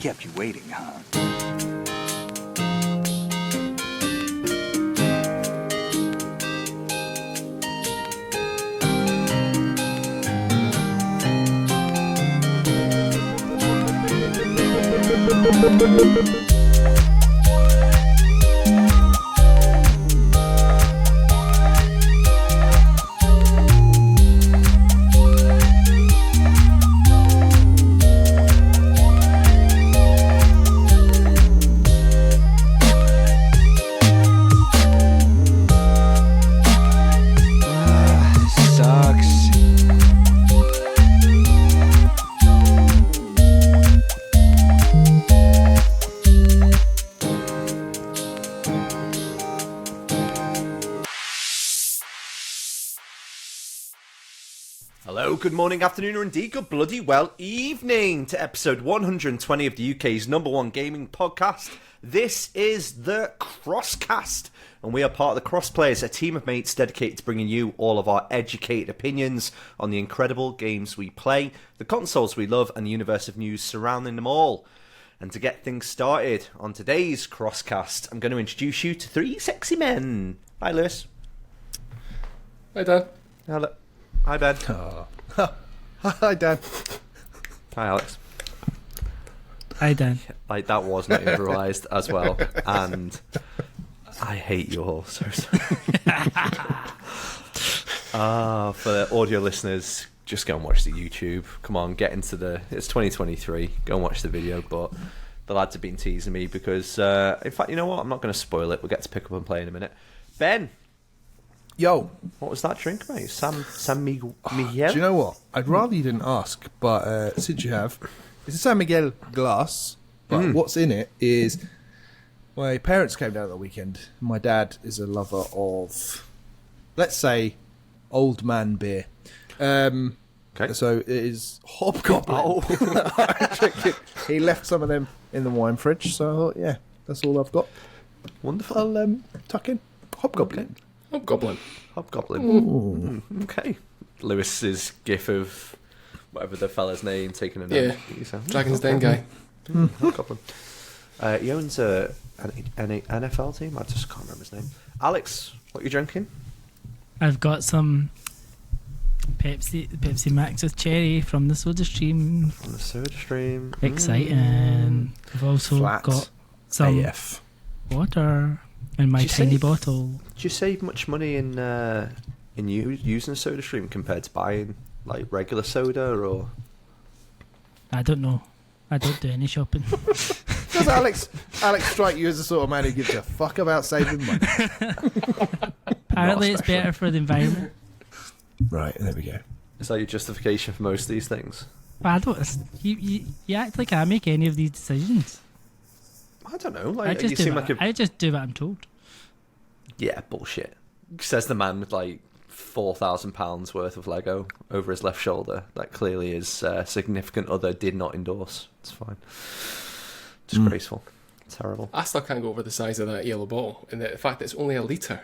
Kept you waiting, huh? Good morning, afternoon, or indeed good bloody well evening to episode 120 of the UK's #1 gaming podcast. This is the CrossCast, and we are part of the Cross Players, a team of mates dedicated to bringing you all of our educated opinions on the incredible games we play, the consoles we love, and the universe of news surrounding them all. And to get things started on today's CrossCast, I'm going to introduce you to three sexy men. Hi, Lewis. Hi, Dan. Hello. Hi, Ben. Oh. Hi, Dan. Hi, Alex. Hi, Dan. Like, that was not improvised as well. And I hate you all so for the audio listeners, just go and watch the YouTube. Come on, get into it's 2023. Go and watch the video. But the lads have been teasing me because, in fact, you know what? I'm not going to spoil it. We'll get to pick up and play in a minute. Ben. Yo. What was that drink, mate? San Miguel? Do you know what? I'd rather you didn't ask, but since you have, it's a San Miguel glass, but what's in it is, my parents came down at the weekend. My dad is a lover of, let's say, old man beer. Okay. So it is Hobgoblin. Oh. He left some of them in the wine fridge, so I thought, yeah, that's all I've got. Wonderful. I'll tuck in. Hobgoblin. Okay. Hobgoblin. Okay. Lewis's gif of whatever the fella's name taking a note. Yeah. Dragon's Den guy. Hobgoblin. He owns an NFL team. I just can't remember his name. Alex, what are you drinking? I've got some Pepsi Max with cherry from the Soda Stream. From the Soda Stream. Exciting. I've also Flat got some AF. water in my tiny bottle. Do you save much money in using a Soda Stream compared to buying like regular soda, or? I don't know. I don't do any shopping. Does Alex strike you as the sort of man who gives a fuck about saving money? Apparently it's better for the environment. Right, there we go. Is that your justification for most of these things? But I don't. You act like I make any of these decisions. I don't know. I just do what I'm told. Yeah, bullshit. Says the man with like £4,000 worth of Lego over his left shoulder. That clearly his significant other did not endorse. It's fine. Disgraceful. Terrible. I still can't go over the size of that yellow bottle, and the fact that it's only a litre.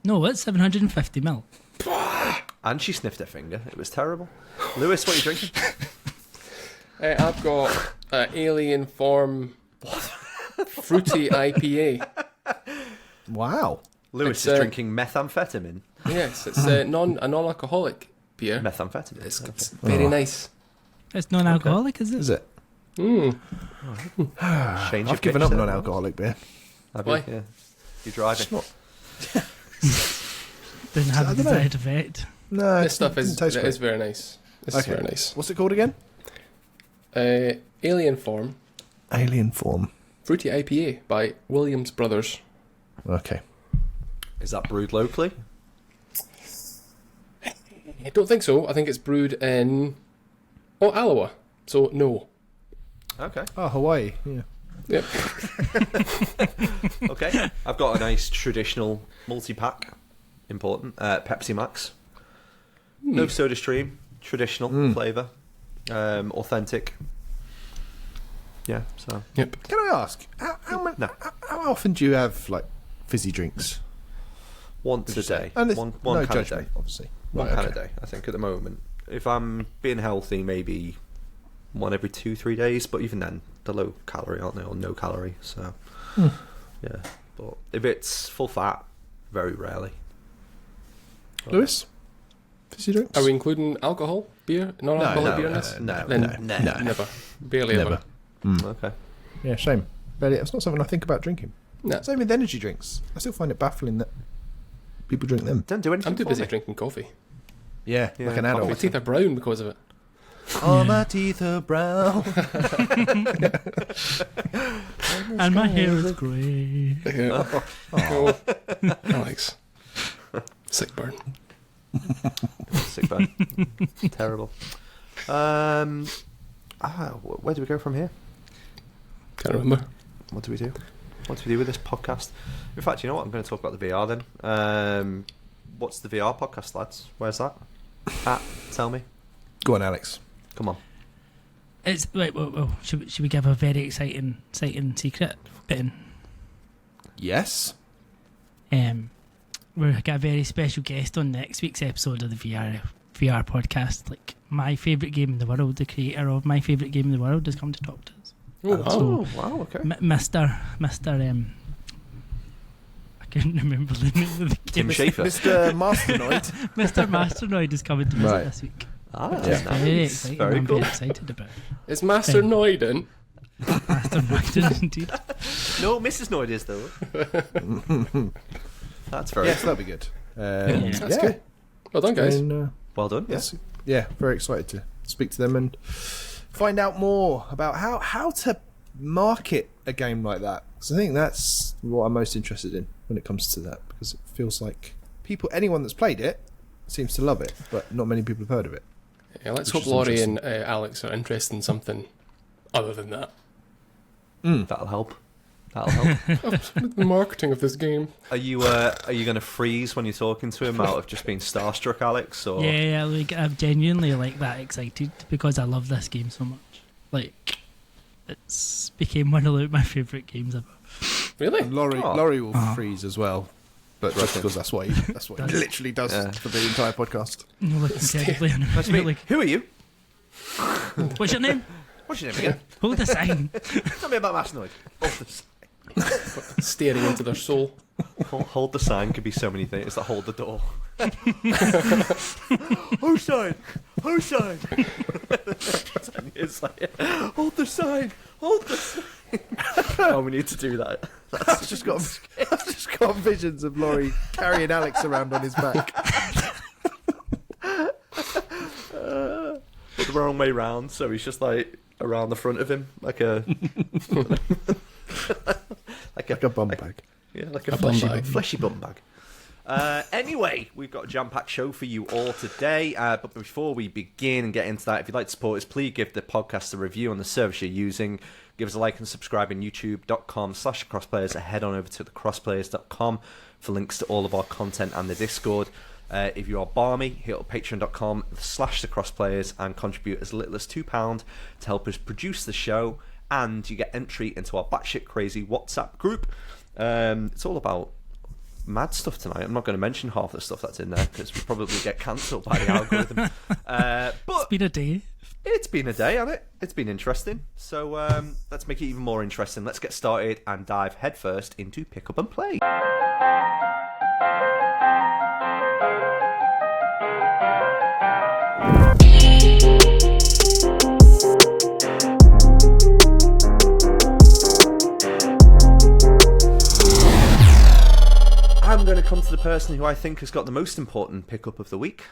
No, it's 750ml. And she sniffed her finger. It was terrible. Lewis, what are you drinking? I've got Alien Form Fruity IPA. Wow. Lewis is drinking methamphetamine. Yes, it's a non-alcoholic beer. Methamphetamine. It's very nice. It's non-alcoholic, is it? Is it? I've given up non-alcoholic beer. Why? Yeah. You're driving. Didn't have the desired effect. No, This stuff is great. very nice. This is very nice. What's it called again? Alien Form Alien Form. Fruity IPA by Williams Brothers. Okay. Is that brewed locally? I don't think so. I think it's brewed in Aloha. So no. Okay. Oh, Hawaii. Yeah. Yep. Okay. I've got a nice traditional multi-pack. Important. Pepsi Max. No Soda Stream. Traditional flavour. Authentic. Yeah, so. Yep. Can I ask, how often do you have like fizzy drinks? Once a day. And One no can a day. judgment, obviously. One Right, can okay. a day, I think, at the moment. If I'm being healthy, maybe one every 2-3 days, but even then, they're low calorie, aren't they, or no calorie? So yeah, but if it's full fat, very rarely. Lewis, fizzy drinks? Are we including alcohol, beer, non-alcoholic beer in this? No, Never. Barely ever. Okay. Yeah, shame. But it's not something I think about drinking. No. Same with energy drinks. I still find it baffling that people drink them. Don't do anything. I'm too for busy me. drinking coffee. Yeah, Yeah, like an My adult. teeth are brown because of it. Oh, my teeth are brown. And my hair is grey. Oh. Alex. Sick burn. Sick burn. Terrible. Where do we go from here? Can't remember. What do we do? What do we do with this podcast? In fact, you know what? I'm going to talk about the VR then. What's the VR podcast, lads? Where's that? Tell me. Go on, Alex. Come on. It's wait, whoa. Should we give a very exciting secret bit in? Yes. We've got a very special guest on next week's episode of the VR podcast. Like, my favourite game in the world, the creator of my favourite game in the world, has come to talk to us. Oh, Wow, okay. Mr. I couldn't remember the name of the Tim game. Schafer. Mr. Masternoid. Mr. Masternoid is coming to visit Right. this week. That's Very nice. exciting. Very I'm cool. very excited about it. Is Master Noiden? Masternoid, indeed. No, Mrs. Noid is, though. That's very Yes, cool. that'd be good. That's good. Well done, guys. And, Well done. yes. Yeah, very excited to speak to them and find out more about how to market a game like that. Because I think that's what I'm most interested in when it comes to that. Because it feels like anyone that's played it seems to love it, but not many people have heard of it. Yeah, let's Which hope is Laurie interesting. and Alex are interested in something other than that. That'll help. The marketing of this game. Are you going to freeze when you're talking to him out of just being starstruck, Alex? Or Yeah, like, I'm genuinely like that excited because I love this game so much. Like, it's became one of my favourite games ever. Really? And Laurie will freeze as well, but just Right. because that's what he literally does Yeah. for the entire podcast. You look incredibly That's animated. me. Like, Who are you? what's your name? What's your name again? Hold the sign. Tell me about Master Noid. Staring into their soul. Hold the sign could be so many things. It's like hold the door. Whose sign? Whose sign? It's like hold the sign. Hold the sign. Oh, we need to do that. I've just got visions of Laurie carrying Alex around on his back. But the wrong way round, so he's just like around the front of him, like a Like a bum bag. Yeah, like a bum fleshy, bag. fleshy bum bag. Anyway, we've got a jam-packed show for you all today. But before we begin and get into that, if you'd like to support us, please give the podcast a review on the service you're using. Give us a like and subscribe on youtube.com/crossplayers. Head on over to thecrossplayers.com for links to all of our content and the Discord. If you are balmy, hit up patreon.com/thecrossplayers and contribute as little as £2 to help us produce the show. And you get entry into our batshit crazy WhatsApp group. It's all about mad stuff tonight. I'm not going to mention half the stuff that's in there because we'll probably get cancelled by the algorithm. But It's been a day. it's been a day, hasn't it? It's been interesting. So let's make it even more interesting. Let's get started and dive headfirst into Pick Up and Play. I'm going to come to the person who I think has got the most important pickup of the week.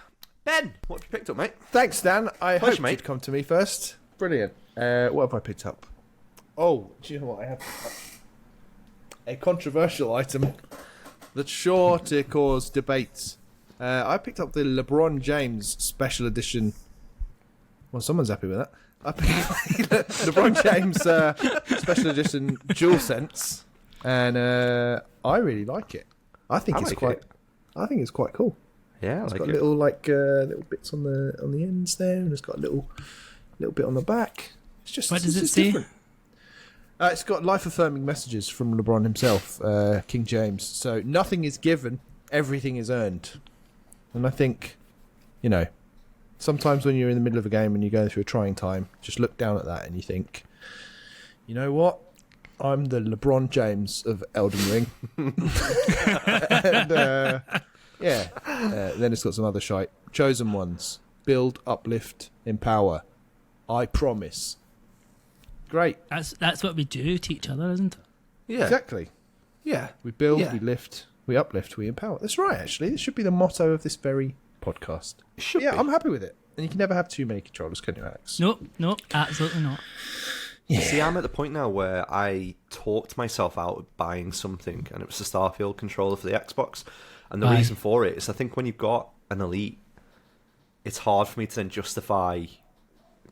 Ben, what have you picked up, mate? Thanks, Dan. I Pleasure, hoped mate. you'd come to me first. Brilliant. What have I picked up? Oh, do you know what I have picked up? A controversial item that's sure to cause debates. I picked up the LeBron James Special Edition. Well, someone's happy with that. I picked the LeBron James Special Edition DualSense, and I really like it. I think it's quite cool. Yeah, It's I got like it. little bits on the ends there, and it's got a little bit on the back. It's just What does it's it just say? different. It's got life-affirming messages from LeBron himself, King James. So nothing is given, everything is earned. And I think, sometimes when you're in the middle of a game and you're going through a trying time, just look down at that and you think, You know what? I'm the LeBron James of Elden Ring. And, then it's got some other shite. Chosen ones. Build, uplift, empower. I promise. Great. That's what we do to each other, isn't it? Yeah. Exactly. Yeah. We build, Yeah. we lift, we uplift, we empower. That's right, actually. It should be the motto of this very podcast. It should Yeah, be. I'm happy with it. And you can never have too many controllers, can you, Alex? Nope, absolutely not. Yeah. See, I'm at the point now where I talked myself out of buying something, and it was the Starfield controller for the Xbox. And the Aye. reason for it is I think when you've got an Elite, it's hard for me to then justify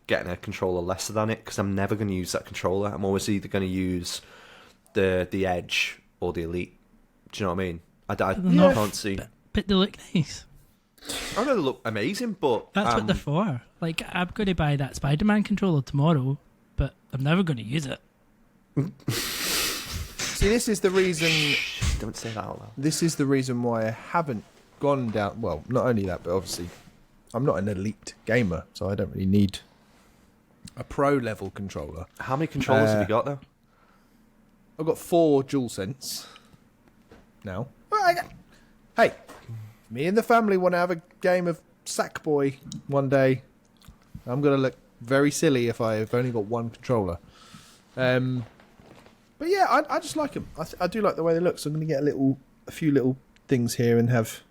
getting a controller lesser than it, because I'm never going to use that controller. I'm always either going to use the Edge or the Elite. Do you know what I mean? I not- can't see. But they look nice. I know they look amazing, but That's what they're for. Like, I'm going to buy that Spider-Man controller tomorrow, but I'm never going to use it. See, this is the reason. Don't say that out loud. This is the reason why I haven't gone down. Well, not only that, but obviously, I'm not an elite gamer, so I don't really need a pro level controller. How many controllers have you got though? I've got 4 DualSense now. Hey, me and the family want to have a game of Sackboy one day. I'm going to look very silly if I've only got one controller. But yeah, I just like them. I do like the way they look, so I'm going to get a few little things here and have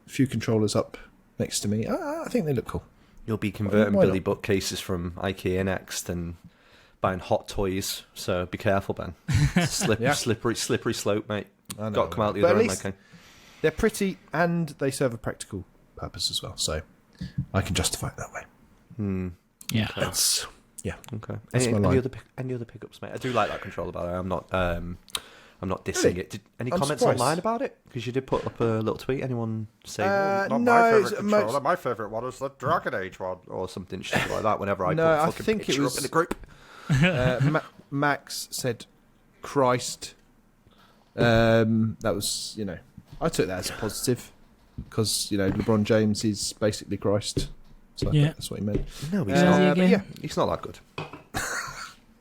a few controllers up next to me. I think they look cool. You'll be converting Why not? Billy bookcases from IKEA next and buying hot toys, so be careful, Ben. It's a Yeah. slippery slope, mate. I know, Got to come out the but other at end, least like they're pretty and they serve a practical purpose as well, so I can justify it that way. Yeah. That's yeah. Okay. That's Any, my any line. other pickups, mate? I do like that controller, by the way. I'm not dissing Really? it. Any I'm comments surprised. online about it? Because you did put up a little tweet. Anyone say no, my it's favourite most- controller? My favourite one is the Dragon Age one, or something shit like that. Whenever I No, put a I fucking think it picture was- up in the group. Max said Christ. That was, I took that as a positive because, LeBron James is basically Christ. So I Yeah. think that's what he meant. No, he's Is not. he But again? yeah, He's not that good.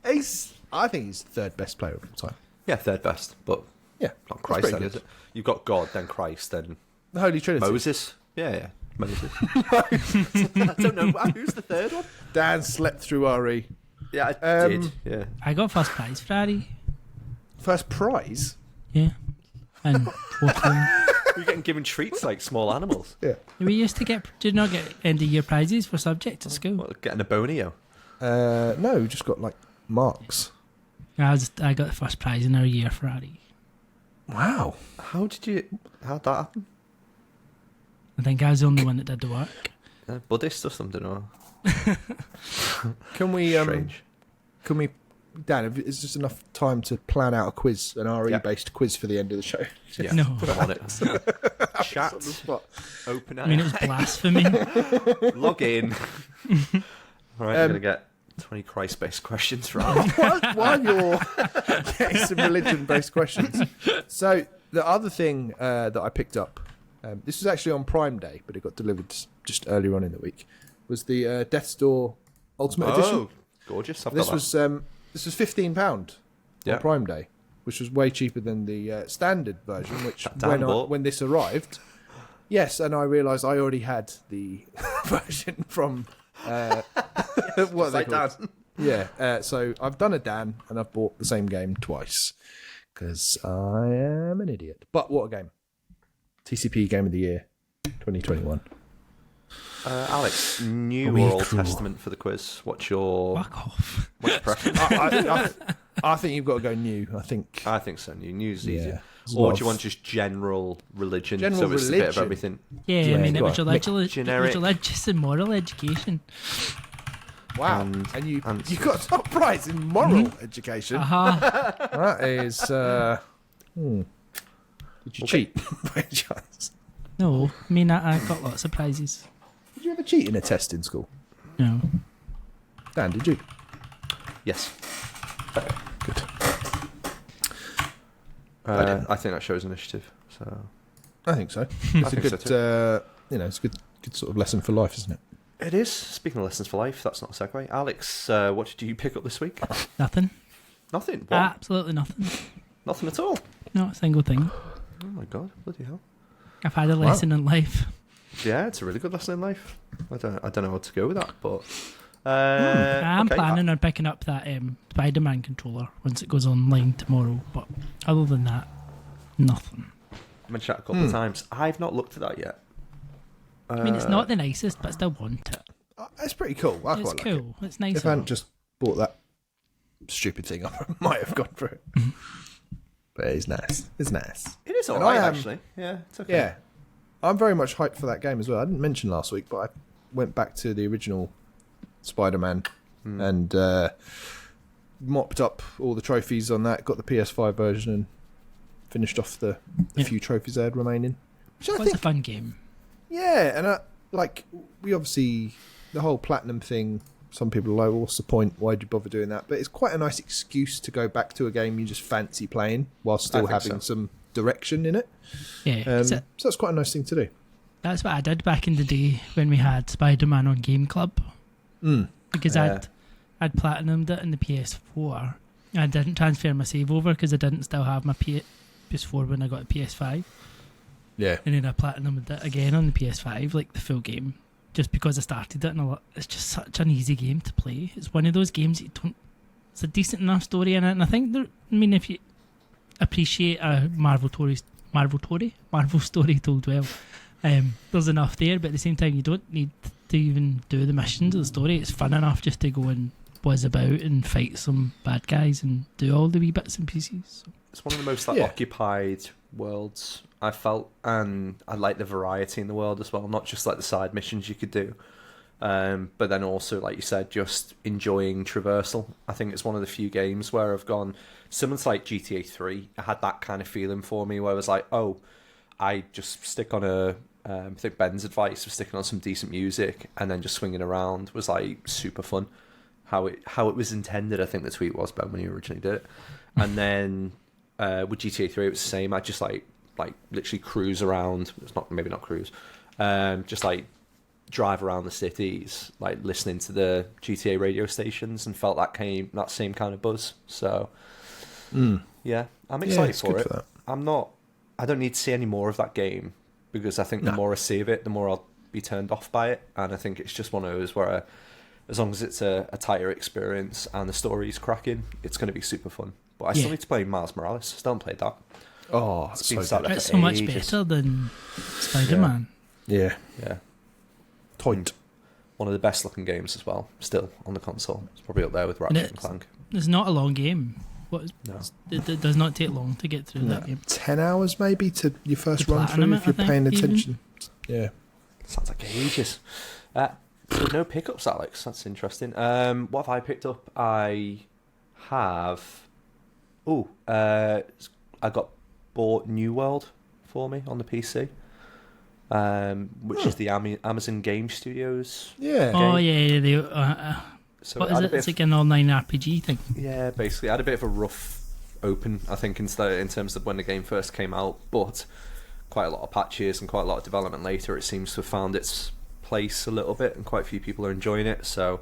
I think he's the third best player of all time. Yeah, third best, but Yeah, not that's Christ. pretty Then good. is it? You've got God, then Christ, then The Holy Trinity. Moses. Yeah, Moses. I don't know who's the third one. Dan slept through RE. Yeah, I did. Um, Yeah. I got first prize for Ari. First prize. Yeah. And Pokemon. You're getting given treats like small animals. Yeah. We used to did you not get end of year prizes for subjects at school? What, getting a bonio. No, we just got like marks. I got the first prize in our year for Ari. Wow. How'd that happen? I think I was the only one that did the work. Buddhist or something, or Can we strange? Dan, if it's just enough time to plan out a quiz, an RE-based quiz for the end of the show. Yeah, No. put it on it. Chat, open it. I mean, it was blasphemy. Log in. All right, you're gonna get 20 Christ-based questions right. While you're getting some religion-based questions. So the other thing that I picked up, this was actually on Prime Day, but it got delivered just earlier on in the week, was the Death's Door Ultimate Edition. Oh, gorgeous! I've This got was £15 Yeah. on Prime Day, which was way cheaper than the standard version. Which Dan bought. when this arrived, yes, and I realised I already had the version from what that. are they Like called? Dan. Yeah, so I've done a Dan and I've bought the same game twice because I am an idiot. But what a game! TCP Game of the Year 2021. Alex, New We or Old cruel. Testament for the quiz? What's your Fuck off. preference? I think you've got to go new. I think I think so. New's easier. Yeah. There's a Or lot do you of- want just general religion? General so it's a bit of religion. everything. Yeah, Yeah, I mean, it go was, on. it was Generic. religious and moral education. wow, And and you answers. got a top prize in moral education. Aha. That is. Did you cheat by any chance? No, I mean, I got lots of prizes. Did you ever cheat in a test in school? No. Dan, did you? Yes. Good. I think that shows initiative. So I think so. It's a think so good, too. it's a good sort of lesson for life, isn't it? it is. Speaking of lessons for life, that's not a segue. Alex, what did you pick up this week? Nothing. Nothing? What? Absolutely nothing. Nothing at all? Not a single thing. Oh my god, bloody hell. I've had a lesson in life. Yeah, it's a really good lesson in life. I don't know how to go with that, but... I'm okay. planning on picking up that Spider-Man controller once it goes online tomorrow, but other than that, nothing. I mentioned that a couple of times. I've not looked at that yet. I mean, it's not the nicest, but I still want it. It's pretty cool. I It's quite like cool. it. It's nice. If I hadn't just bought that stupid thing, I might have gone for it. But it's nice. It's nice. It is And alright, I am- actually. Yeah, it's okay. Yeah. I'm very much hyped for that game as well. I didn't mention last week, but I went back to the original Spider-Man and mopped up all the trophies on that, got the PS5 version and finished off the few trophies I had remaining. Which I It's think, a fun game. yeah, and we obviously, the whole platinum thing, some people are like, well, what's the point? Why'd you bother doing that? But it's quite a nice excuse to go back to a game you just fancy playing while still think having some direction in it. Yeah. So that's quite a nice thing to do. That's what I did back in the day when we had Spider-Man on Game Club. Because I'd platinumed it in the PS4. I didn't transfer my save over because I didn't still have my PS4 when I got a PS5. Yeah. And then I platinumed it again on the PS5, like the full game, just because I started it. And it's just such an easy game to play. It's one of those games you don't. It's a decent enough story in it, and I think if you appreciate a Marvel story told well, there's enough there. But at the same time, you don't need to even do the missions of the story. It's fun enough just to go and buzz about and fight some bad guys and do all the wee bits and pieces. So. It's one of the most occupied worlds I felt, and I like the variety in the world as well, not just like the side missions you could do, but then also, like you said, just enjoying traversal. I think it's one of the few games where I've gone, similar to like GTA 3, I had that kind of feeling for me where I was like, oh, I just stick on I think Ben's advice was sticking on some decent music and then just swinging around was like super fun. How it was intended, I think the tweet was, Ben, when you originally did it. And then with GTA 3 it was the same. I just like literally cruise around. It's maybe not cruise. Just like drive around the cities, like listening to the GTA radio stations, and felt that same kind of buzz. So yeah, I'm excited for it. I don't need to see any more of that game, because I think the more I see of it, the more I'll be turned off by it. And I think it's just one of those where as long as it's a tighter experience and the story's cracking, it's going to be super fun. But I still need to play Miles Morales. Still haven't played that. Oh, It's been so sat good. there It's for so much ages. better than Spider-Man. Yeah. Yeah. Toint. One of the best looking games as well, still on the console. It's probably up there with Ratchet and Clank. It's not a long game. No. It does not take long to get through that game. 10 hours maybe to your first To run platinum through it, if you're I think, paying even. attention. Yeah. Sounds like ages. So no pickups, Alex. That's interesting. What have I picked up? I have... I got bought New World for me on the PC, which is the Amazon Game Studios. Yeah. Oh game. yeah, So what I is had a it? bit It's of- like an online RPG thing. Yeah, basically. I had a bit of a rough open, I think, in terms of when the game first came out, but quite a lot of patches and quite a lot of development later, it seems to have found its place a little bit, and quite a few people are enjoying it. So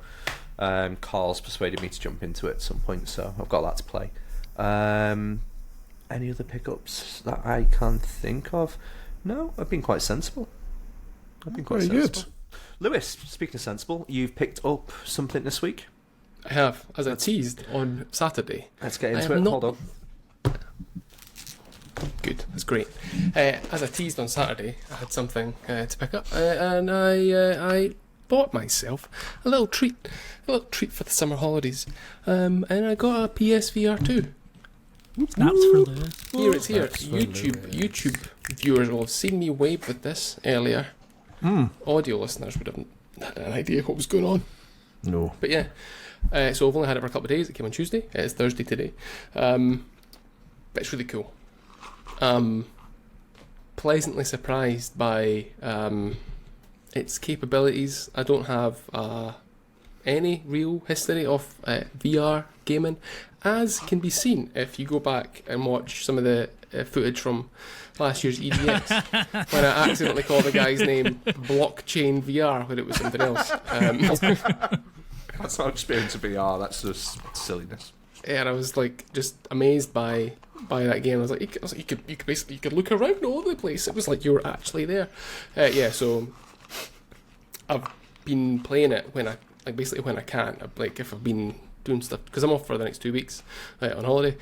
Carl's persuaded me to jump into it at some point, so I've got that to play. Any other pickups that I can't think of? No, I've been quite sensible. Very good. Lewis, speaking of sensible, you've picked up something this week. I have, as I teased on Saturday. Let's get I into have it. not- Hold on. Good, that's great. As I teased on Saturday, I had something to pick up, and I bought myself a little treat for the summer holidays, and I got a PSVR 2. Snaps for Lewis. Here it's here. Absolutely. YouTube viewers will have seen me wave with this earlier. Audio listeners would have had an idea what was going on. No. But yeah, so I've only had it for a couple of days. It came on Tuesday. It's Thursday today. But it's really cool. Pleasantly surprised by its capabilities. I don't have any real history of VR gaming, as can be seen if you go back and watch some of the footage from last year's EDX, when I accidentally called the guy's name Blockchain VR when it was something else. That's not experience of VR, that's just silliness. and I was like just amazed by that game. I was like, you could look around all over the place. It was like you were actually there. So I've been playing it when I can. Like if I've been doing stuff, because I'm off for the next 2 weeks on holiday.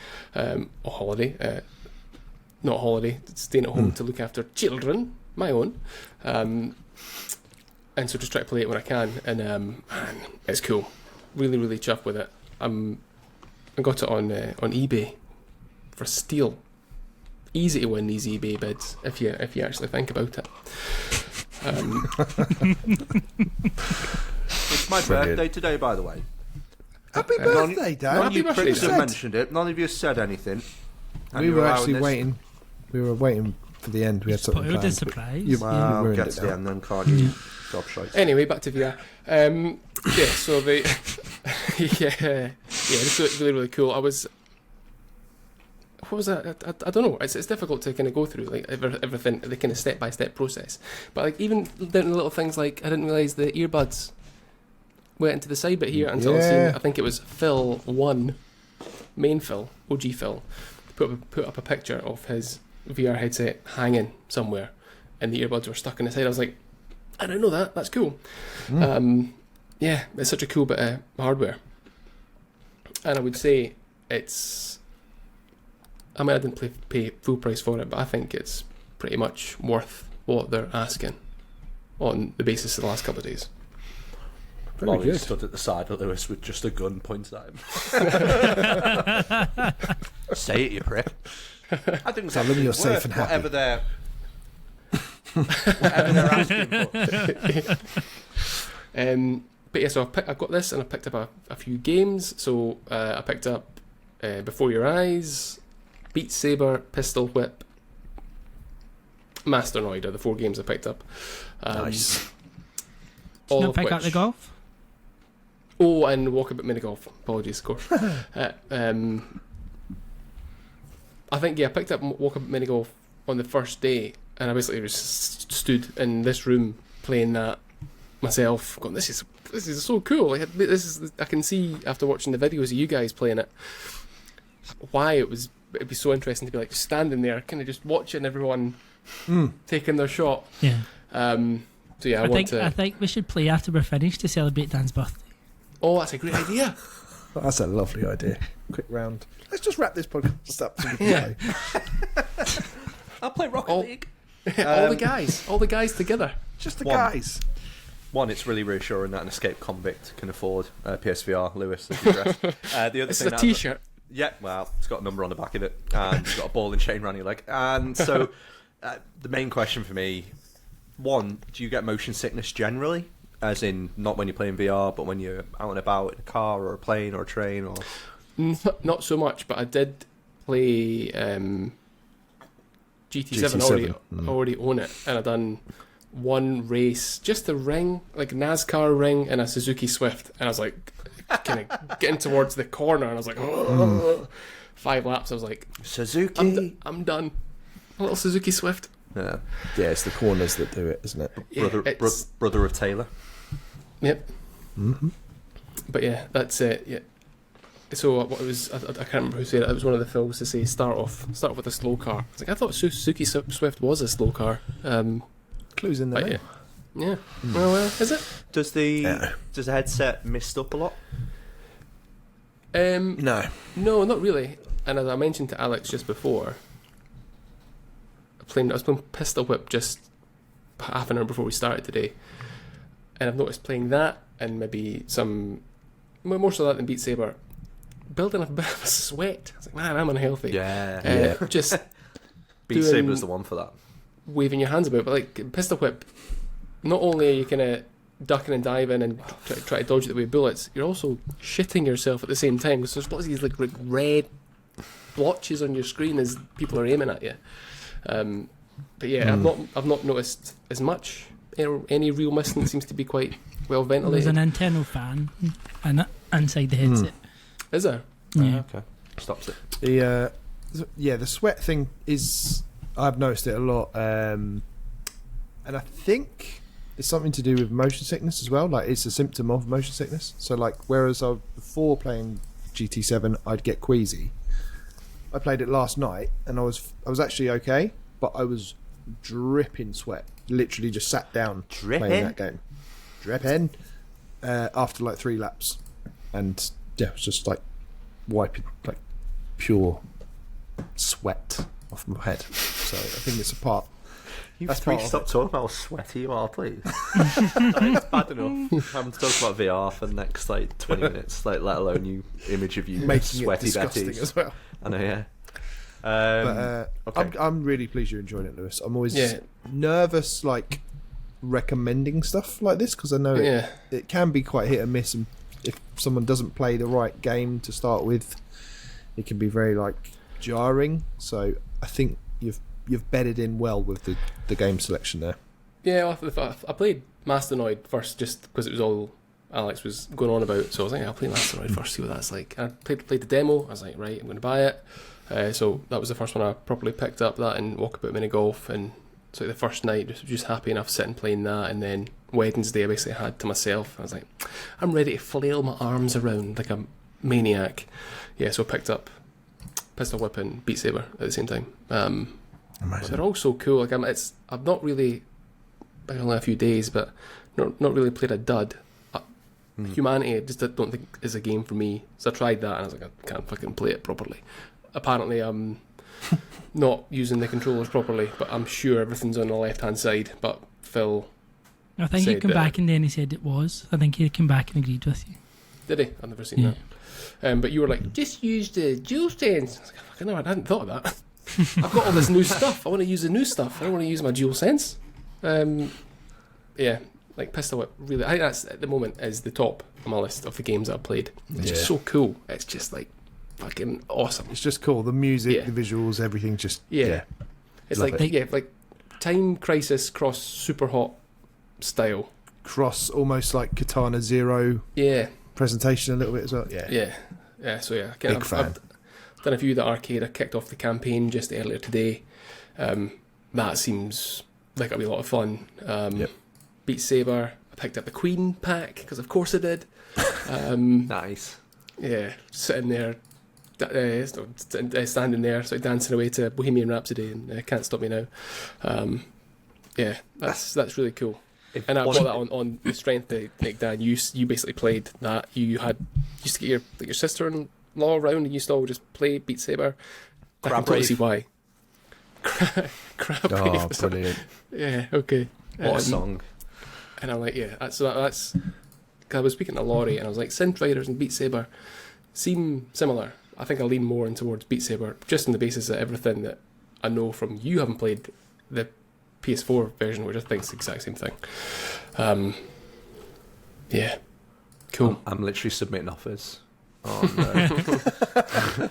Not holiday, staying at home to look after children, my own. And so just try to play it when I can, and man, it's cool. Really, really chuffed with it. I got it on eBay for steal. Easy to win these eBay bids if you actually think about it. It's my birthday today, by the way. Happy birthday, Dan. Happy You birthday, pricks Dan. have mentioned it. None of you have said anything. And We you're were allowing actually this. waiting. We were waiting for the end. We had something Spoiled the planned. surprise. You Well, ruined get it to the now. end then, can't you? Job shite. Anyway, back to VR. So the it's really, really cool. What was that? I don't know. It's difficult to kind of go through like everything, the kind of step by step process. But like even down to little things like I didn't realise the earbuds went into the side bit here until I Yeah. seen, I think it was Phil 1, main Phil, OG Phil, put up a picture of his VR headset hanging somewhere, and the earbuds were stuck in his head. I was like, I didn't know that. That's cool. Yeah, it's such a cool bit of hardware, and I would say it's. I mean, I didn't pay full price for it, but I think it's pretty much worth what they're asking on the basis of the last couple of days. Very Ollie good. stood at the side of Lewis with just a gun pointed at him. Say it, you prick. I think it's Tell them actually you're safe worth and happy. whatever they're asking for. But yeah, so I got this and I picked up a few games. So I picked up Before Your Eyes, Beat Saber, Pistol Whip, Masternoid are the 4 games I picked up. Nice. All Not of pick which, up the golf. Oh, and Walkabout Mini Golf. Apologies, of course. I think I picked up Walkabout Mini Golf on the first day, and I basically just stood in this room playing that myself, going, "This is so cool!" Like, I can see after watching the videos of you guys playing it, why it'd be so interesting to be like standing there, kind of just watching everyone taking their shot. Yeah. So yeah, I think we should play after we're finished to celebrate Dan's birthday. Oh, that's a great idea. That's a lovely idea. Quick round. Let's just wrap this podcast up so we can Yeah. play. I'll play Rocket Oh. League. all the guys together. Just the One. guys. One, it's really reassuring that an escaped convict can afford PSVR, Lewis. As you dress. The other This thing is a that- T-shirt. Yeah, well, it's got a number on the back of it, and it's got a ball and chain around your leg. And so, the main question for me, one, do you get motion sickness generally? As in, not when you're playing VR, but when you're out and about in a car or a plane or a train or... Not so much, but I did play GT7. GT7, Already own it, and I done one race, just a ring, like a NASCAR ring, and a Suzuki Swift, and I was like, kind of getting towards the corner, and I was like, 5 laps. I was like, Suzuki! I'm done. A little Suzuki Swift. Yeah. Yeah, it's the corners that do it, isn't it? Yeah, Brother of Taylor. Yep. Mm-hmm. But yeah, that's it. Yeah. So what it was, I can't remember who said it. It was one of the films to say start off with a slow car. I was like, I thought Suzuki Swift was a slow car. Clues in there. But yeah. Well, is it? Does the headset mist up a lot? No. No, not really. And as I mentioned to Alex just before, I was playing Pistol Whip just half an hour before we started today, and I've noticed playing that and maybe more so that than Beat Saber, building a bit of a sweat. I was like, man, I'm unhealthy. Yeah. Just Beat doing- Saber's the one for that. waving your hands about, but like Pistol Whip, not only are you kind of ducking and diving and try to dodge it away bullets, you're also shitting yourself at the same time because there's lots of these like red blotches on your screen as people are aiming at you. But yeah, I've not noticed as much. Any real missing seems to be quite well There's ventilated. an internal fan inside the headset. Is there? Yeah. Okay. Stops it. The sweat thing is, I've noticed it a lot, and I think it's something to do with motion sickness as well. Like, it's a symptom of motion sickness. So like, whereas before playing GT7, I'd get queasy. I played it last night, and I was actually okay, but I was dripping sweat. Literally just sat down playing that game. Dripping. After like 3 laps, and yeah, it was just like wiping like pure sweat off my head. So I think it's a part. You That's three part of stop it. talking about how sweaty you are, please. It's bad enough having to talk about VR for the next like 20 minutes, like let alone you image of you Making it sweaty disgusting Betties. as well. I know, yeah. But okay. I'm really pleased you're enjoying it, Lewis. I'm always Yeah. nervous, like recommending stuff like this, because I know Yeah. it can be quite hit and miss, and if someone doesn't play the right game to start with, it can be very like jarring. So I think you've bedded in well with the game selection there. Yeah, I played Masternoid first just because it was all Alex was going on about. So I was like, I'll play Masternoid first, see what that's like. I played the demo. I was like, right, I'm going to buy it. So that was the first one I properly picked up, that and Walkabout Mini Golf. And so the first night, just happy enough sitting playing that. And then Wednesday, I basically had to myself. I was like, I'm ready to flail my arms around like a maniac. Yeah, so I picked up Pistol Whip and Beat Saber at the same time. So they're all so cool. Like I've not really, like only a few days, but not really played a dud. Humanity, I just don't think is a game for me. So I tried that and I was like, I can't fucking play it properly. Apparently, I'm not using the controllers properly, but I'm sure everything's on the left hand side. But Phil, I think he said came that- back and then he said it was. I think he came back and agreed with you. did he? I've never seen Yeah. that. But you were like, just use the DualSense. I was like, fucking no, I hadn't thought of that. I've got all this new stuff. I want to use the new stuff. I don't want to use my DualSense. Yeah, like Pistol Whip, really, I think that's at the moment is the top on my list of the games I've played. It's just so cool. It's just like fucking awesome. It's just cool. The music, Yeah. the visuals, everything. Just Yeah. It's Love like it. like Time Crisis cross Super Hot style. cross almost like Katana Zero Yeah, presentation a little bit as well. Yeah, yeah. So yeah, Big I've fan. done a few of the arcade. I kicked off the campaign just earlier today. That seems like it'll be a lot of fun. Yep. Beat Saber. I picked up the Queen pack because of course I did. Nice. Yeah, sitting there, standing there, sort of dancing away to Bohemian Rhapsody, and Can't Stop Me Now. Yeah, that's really cool. If And I one- bought that on the strength that, like, Dan, you basically played that. You used to get your sister-in-law around, and you used to all just play Beat Saber. I Crab can totally Rave. see why. Crab Oh, Rave. brilliant. Yeah, okay. What a song. And I'm like, yeah, that's. Cause I was speaking to Laurie, and I was like, Synth Riders and Beat Saber seem similar. I think I lean more in towards Beat Saber, just on the basis that everything that I know from you haven't played the PS4 version, which I think is the exact same thing. Yeah, cool. I'm literally submitting offers. Oh no.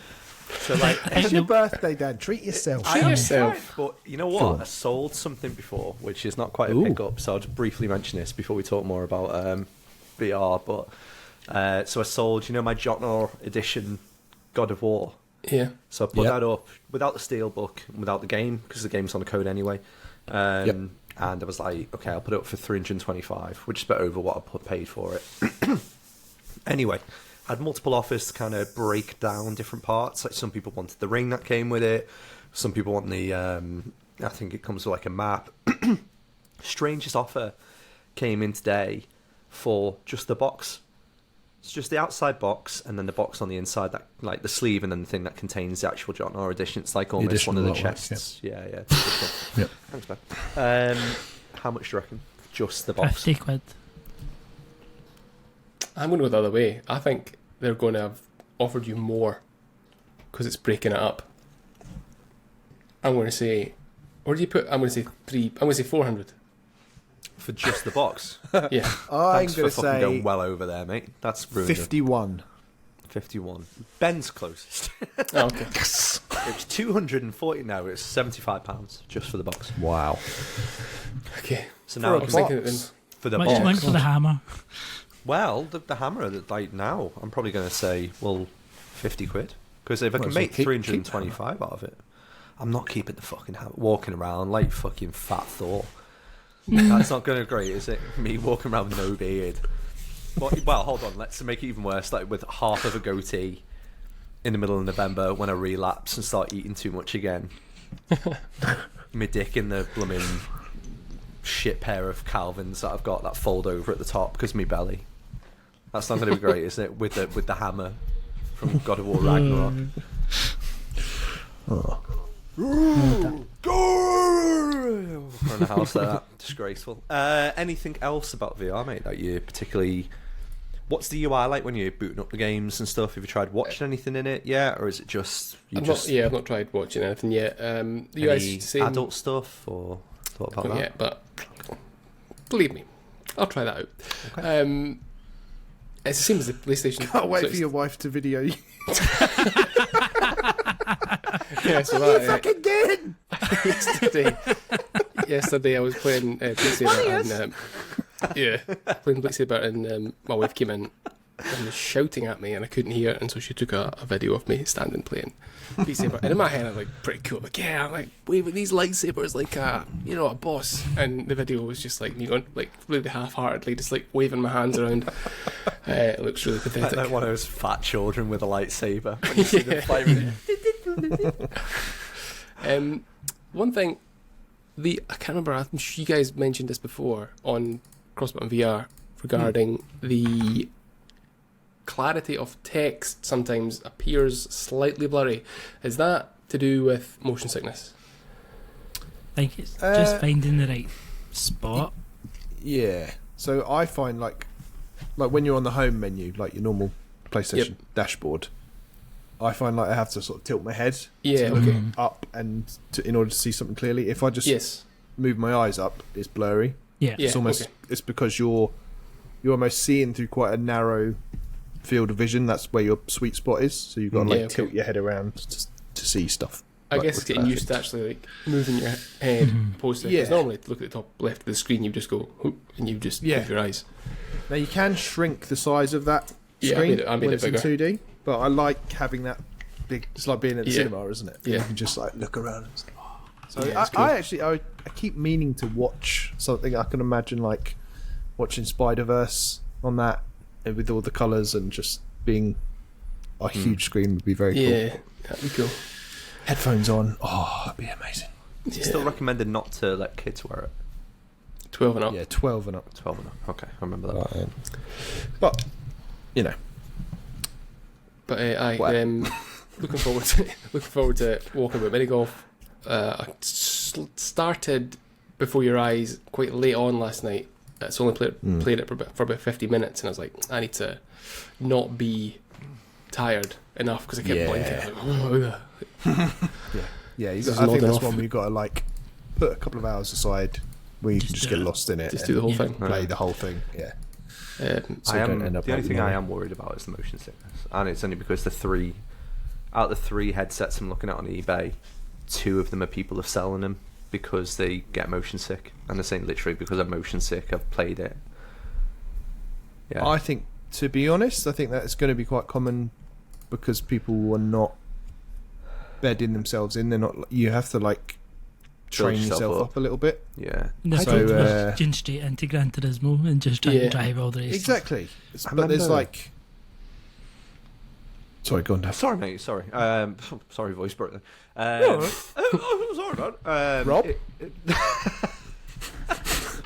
So like, It's your birthday, Dad. Treat yourself. Treat yourself. But you know Go what? on. I sold something before, which is not quite a Ooh. pickup. So I'll just briefly mention this before we talk more about VR. But so I sold, my Jotnar edition God of War. Yeah, So I put Yep. that up without the steelbook, and without the game, because the game's on the code anyway. Yep. And I was like, okay, I'll put it up for 325, which is a bit over what I paid for it. Anyway, I had multiple offers to kind of break down different parts. Like some people wanted the ring that came with it. Some people want the, I think it comes with like a map. Strangest offer came in today for just the box. It's just the outside box, and then the box on the inside, that like the sleeve, and then the thing that contains the actual Jotnar edition. It's like almost one of the additional artwork, chests. Yeah. Yep. Thanks, man. How much do you reckon? Just the box. 50 quid. I'm going to go the other way. I think they're going to have offered you more because it's breaking it up. I'm going to say, what do you put? I'm going to say 400. For just the box. Yeah. I'm Thanks going for to fucking going say well over there, mate. That's ruined it. 51. 51. Ben's closest. Oh, okay. It's 240 now. It's £75 just for the box. Wow. Okay. So For now a I was thinking it box. for the Much you want box. for the hammer? Well, the hammer that like now, I'm probably going to say 50 quid, because if I Well, can so make keep 325 out of it, I'm not keeping the fucking hammer. Walking around like fucking Fat Thor. That's not going to great, is it? Me walking around with no beard. Well, hold on. Let's make it even worse. Like with half of a goatee, in the middle of November when I relapse and start eating too much again. My dick in the blooming shit pair of Calvins that I've got that fold over at the top because of my belly. That's not going to be great, is it? With the hammer from God of War Ragnarok. Go! From the house like that. Disgraceful. Anything else about VR, mate, that you particularly... What's the UI like when you're booting up the games and stuff? Have you tried watching anything in it yet? Or is it just... I've not tried watching anything yet. The any UI's adult stuff or thought about that? Yeah, but believe me, I'll try that out. Okay. It's the same as the PlayStation. Can't wait so for your wife to video you. Yeah, so that, Fucking good! yesterday I was playing Beat Saber and playing Beat Saber and my wife came in and was shouting at me and I couldn't hear, and so she took a video of me standing playing Beat Saber, and in my head I'm like, pretty cool, like, yeah, I'm like waving these lightsabers like a boss, and the video was just like me going like really half-heartedly just like waving my hands around. It looks really pathetic. Like one of those fat children with a lightsaber. When you see them fighting. One thing, I can't remember, I'm sure you guys mentioned this before on CrossButton VR regarding the clarity of text sometimes appears slightly blurry. Is that to do with motion sickness? I think it's just finding the right spot. Yeah. So I find like when you're on the home menu, like your normal PlayStation dashboard, I find like I have to sort of tilt my head up and in order to see something clearly. If I just move my eyes up, it's blurry. Yeah. It's almost it's because you're almost seeing through quite a narrow field of vision. That's where your sweet spot is. So you've got to tilt your head around to see stuff. I guess it's getting used to actually like moving your head opposed to because normally to look at the top left of the screen you just go whoop, and you just move your eyes. Now you can shrink the size of that screen I made when it it's in bigger. 2D, but I like having that big. It's like being at the cinema, isn't it? Yeah. You can just like look around. And say, So it's cool. I keep meaning to watch something. I can imagine like watching Spider-Verse on that with all the colours and just being a huge screen would be very cool. Yeah, that'd be cool. Headphones on. Oh, that'd be amazing. Is it still recommended not to let kids wear it? 12 and up. Yeah, 12 and up. 12 and up. Okay, I remember that. Right. But, you know. But looking forward to walking about mini golf. I started Before Your Eyes quite late on last night. So only played it for about 50 minutes, and I was like, I need to not be tired enough because I kept blinking. Yeah. I Just think nodding that's off. one where you've got to like put a couple of hours aside where you can just get lost in it. Just and do the whole thing. play the whole thing. Yeah. So I you don't am, end up the only like thing I me. am worried about is the motion sickness, and it's only because out of the three headsets I'm looking at on eBay, 2 of them are people are selling them because they get motion sick, and they're saying literally because I'm motion sick I've played it. Yeah, I think, to be honest, I think that's going to be quite common because people are not bedding themselves in. They're not. You have to like train yourself up a little bit. Yeah, No, So, jump straight into Gran Turismo and just try and drive all the races. Exactly. But there's like. Sorry, go on, Dave. sorry mate, sorry. Sorry, voice broke then. Sorry, man. Rob?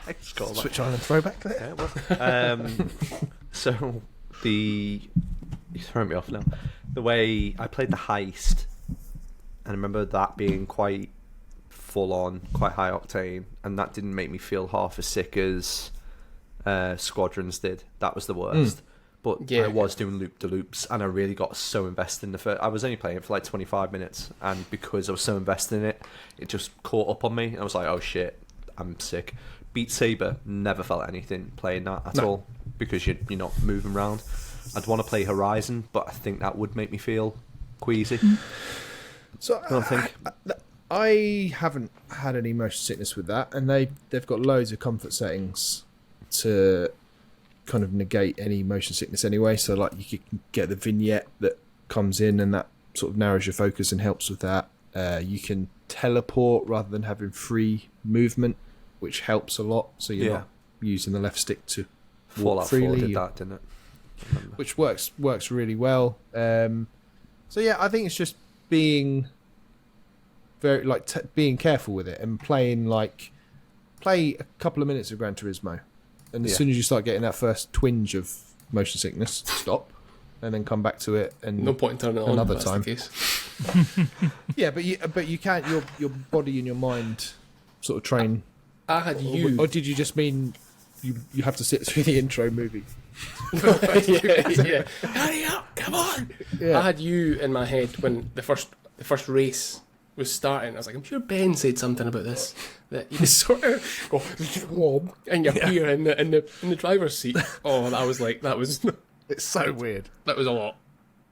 Thanks, call back. Switch Island throwback there. Yeah, it was. So you're throwing me off now. The way I played the heist, and I remember that being quite full on, quite high octane, and that didn't make me feel half as sick as Squadrons did. That was the worst. But I was doing loop-de-loops, and I really got so invested in the first... I was only playing it for like 25 minutes, and because I was so invested in it, it just caught up on me, and I was like, oh shit, I'm sick. Beat Saber, never felt anything playing that at all, because you're not moving around. I'd want to play Horizon, but I think that would make me feel queasy. So I don't think. I haven't had any motion sickness with that, and they've got loads of comfort settings to kind of negate any motion sickness anyway. So like you can get the vignette that comes in, and that sort of narrows your focus and helps with that. You can teleport rather than having free movement, which helps a lot. So you're not using the left stick to walk Fallout 4 freely, did that, didn't it? which works really well. So yeah, I think it's just being very being careful with it and play a couple of minutes of Gran Turismo, and as soon as you start getting that first twinge of motion sickness, stop, and then come back to it. And No point in turning it on another if that's time. the case. Yeah, but you can't. Your body and your mind sort of train. I had you. Or did you just mean you have to sit through the intro movie? yeah. Hurry up! Come on! Yeah. I had you in my head when the first race was starting. I was like, I'm sure Ben said something about this. That you just sort of go whoa, and you appear in the driver's seat. Oh, that was It's so weird. that was a lot.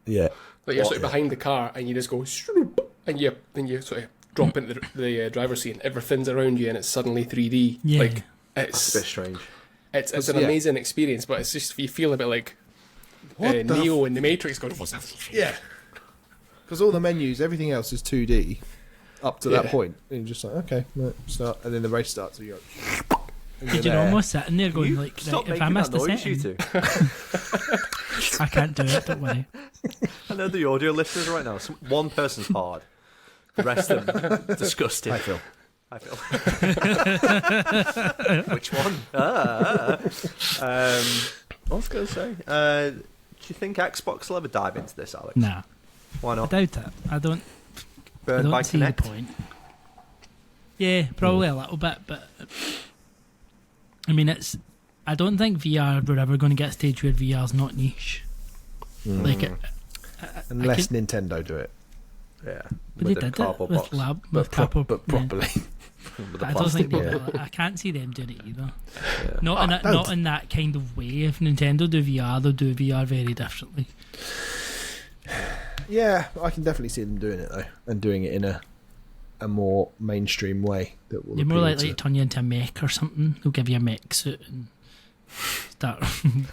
Yeah. Like you're sort of behind the car and you just go shroop, and you sort of drop into the driver's seat and everything's around you and it's suddenly 3D. Yeah. Like That's a bit strange. it's an Yeah. amazing experience, but it's just you feel a bit like What the Neo in the Matrix going, what's that? Yeah. Because all the menus, everything else is 2D up to that Yeah. point. And you're just like, okay, right, start. And then the race starts and you're like, and You're there. almost sitting there going, You like, stop right, if I making missed that a noise, you setting, two. I can't do it, don't worry. I know the audio listeners right now. One person's hard. The rest of them disgusting. I feel. Which one? What was I going to say? Do you think Xbox will ever dive into this, Alex? Nah, Why I not? doubt it. I don't Burned by see the Kinect? point. Yeah, probably a little bit, but I mean, I don't think VR we're ever going to get a stage where VR's not niche. Like, Unless Nintendo do it. Yeah. but they did it with cardboard, But properly. With the I don't think plastic. I can't see them doing it either. Yeah. Not in that kind of way. If Nintendo do VR, they'll do VR very differently. Yeah, I can definitely see them doing it though, and doing it in a more mainstream way that will. You're more appeal likely to- to turn you into a mech or something. They'll give you a mech suit and start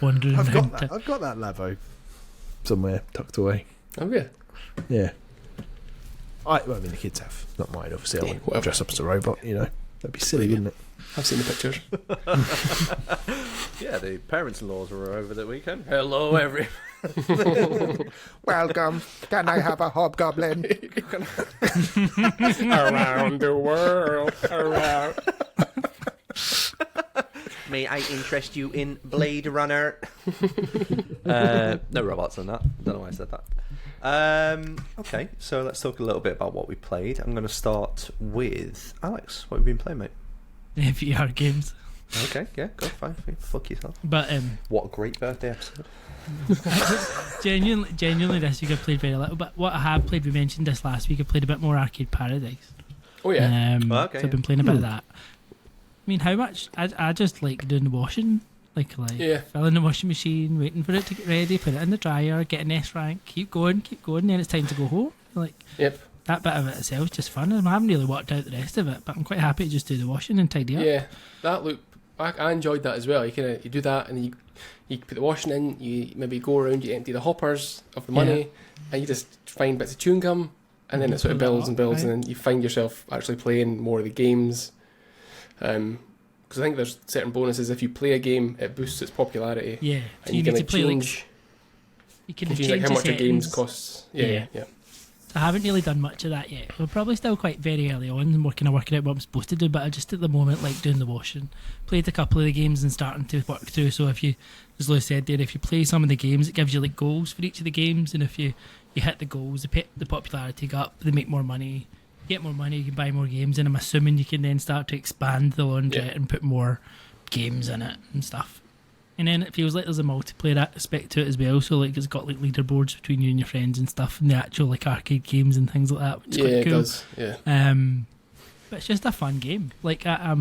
wandering I've around. got that. I've got that Lavo somewhere tucked away. Oh yeah. Yeah. Well, I mean, the kids have, not mine. Obviously, I wouldn't whatever. dress up as a robot. You know, that'd be silly, wouldn't it? I've seen the pictures. Yeah, the parents-in-laws were over the weekend. Hello, everyone. Welcome. Can I have a hobgoblin? Around the world, around. May I interest you in Blade Runner? No robots on that. Don't know why I said that. Okay, so let's talk a little bit about what we played. I'm going to start with Alex. What have you been playing, mate? VR games. Okay, yeah, go fine. Fuck yourself. But What a great birthday episode. genuinely, this week I played very little. But what I have played, we mentioned this last week. I played a bit more Arcade Paradise. Oh yeah. Okay, so I've been playing a bit of that. I mean, how much? I just like doing the washing. Like Yeah. fill in the washing machine, waiting for it to get ready, put it in the dryer, get an S rank, keep going, then it's time to go home. Like Yep. that bit of it itself is just fun. I haven't really worked out the rest of it, but I'm quite happy to just do the washing and tidy up. Yeah. That loop. I enjoyed that as well. You do that and you put the washing in. You maybe go around, you empty the hoppers of the money, and you just find bits of chewing gum, and then it sort of Pull it builds up, and builds, right. and then you find yourself actually playing more of the games. Because I think there's certain bonuses if you play a game, it boosts its popularity. Yeah. So And you you need can to play change, you can change change like how the much a game settings. costs. Yeah. Yeah. I haven't really done much of that yet. We're probably still quite very early on and working out what I'm supposed to do, but I just at the moment like doing the washing. Played a couple of the games and starting to work through. So if you, as Lou said there, if you play some of the games, it gives you like goals for each of the games, and if you hit the goals, the popularity go up, they make more money. You get more money, you can buy more games, and I'm assuming you can then start to expand the laundrette and put more games in it and stuff. And then it feels like there's a multiplayer aspect to it as well. So like it's got like leaderboards between you and your friends and stuff, and the actual like arcade games and things like that. Which is Yeah, quite it cool. does. Yeah. But it's just a fun game. Like I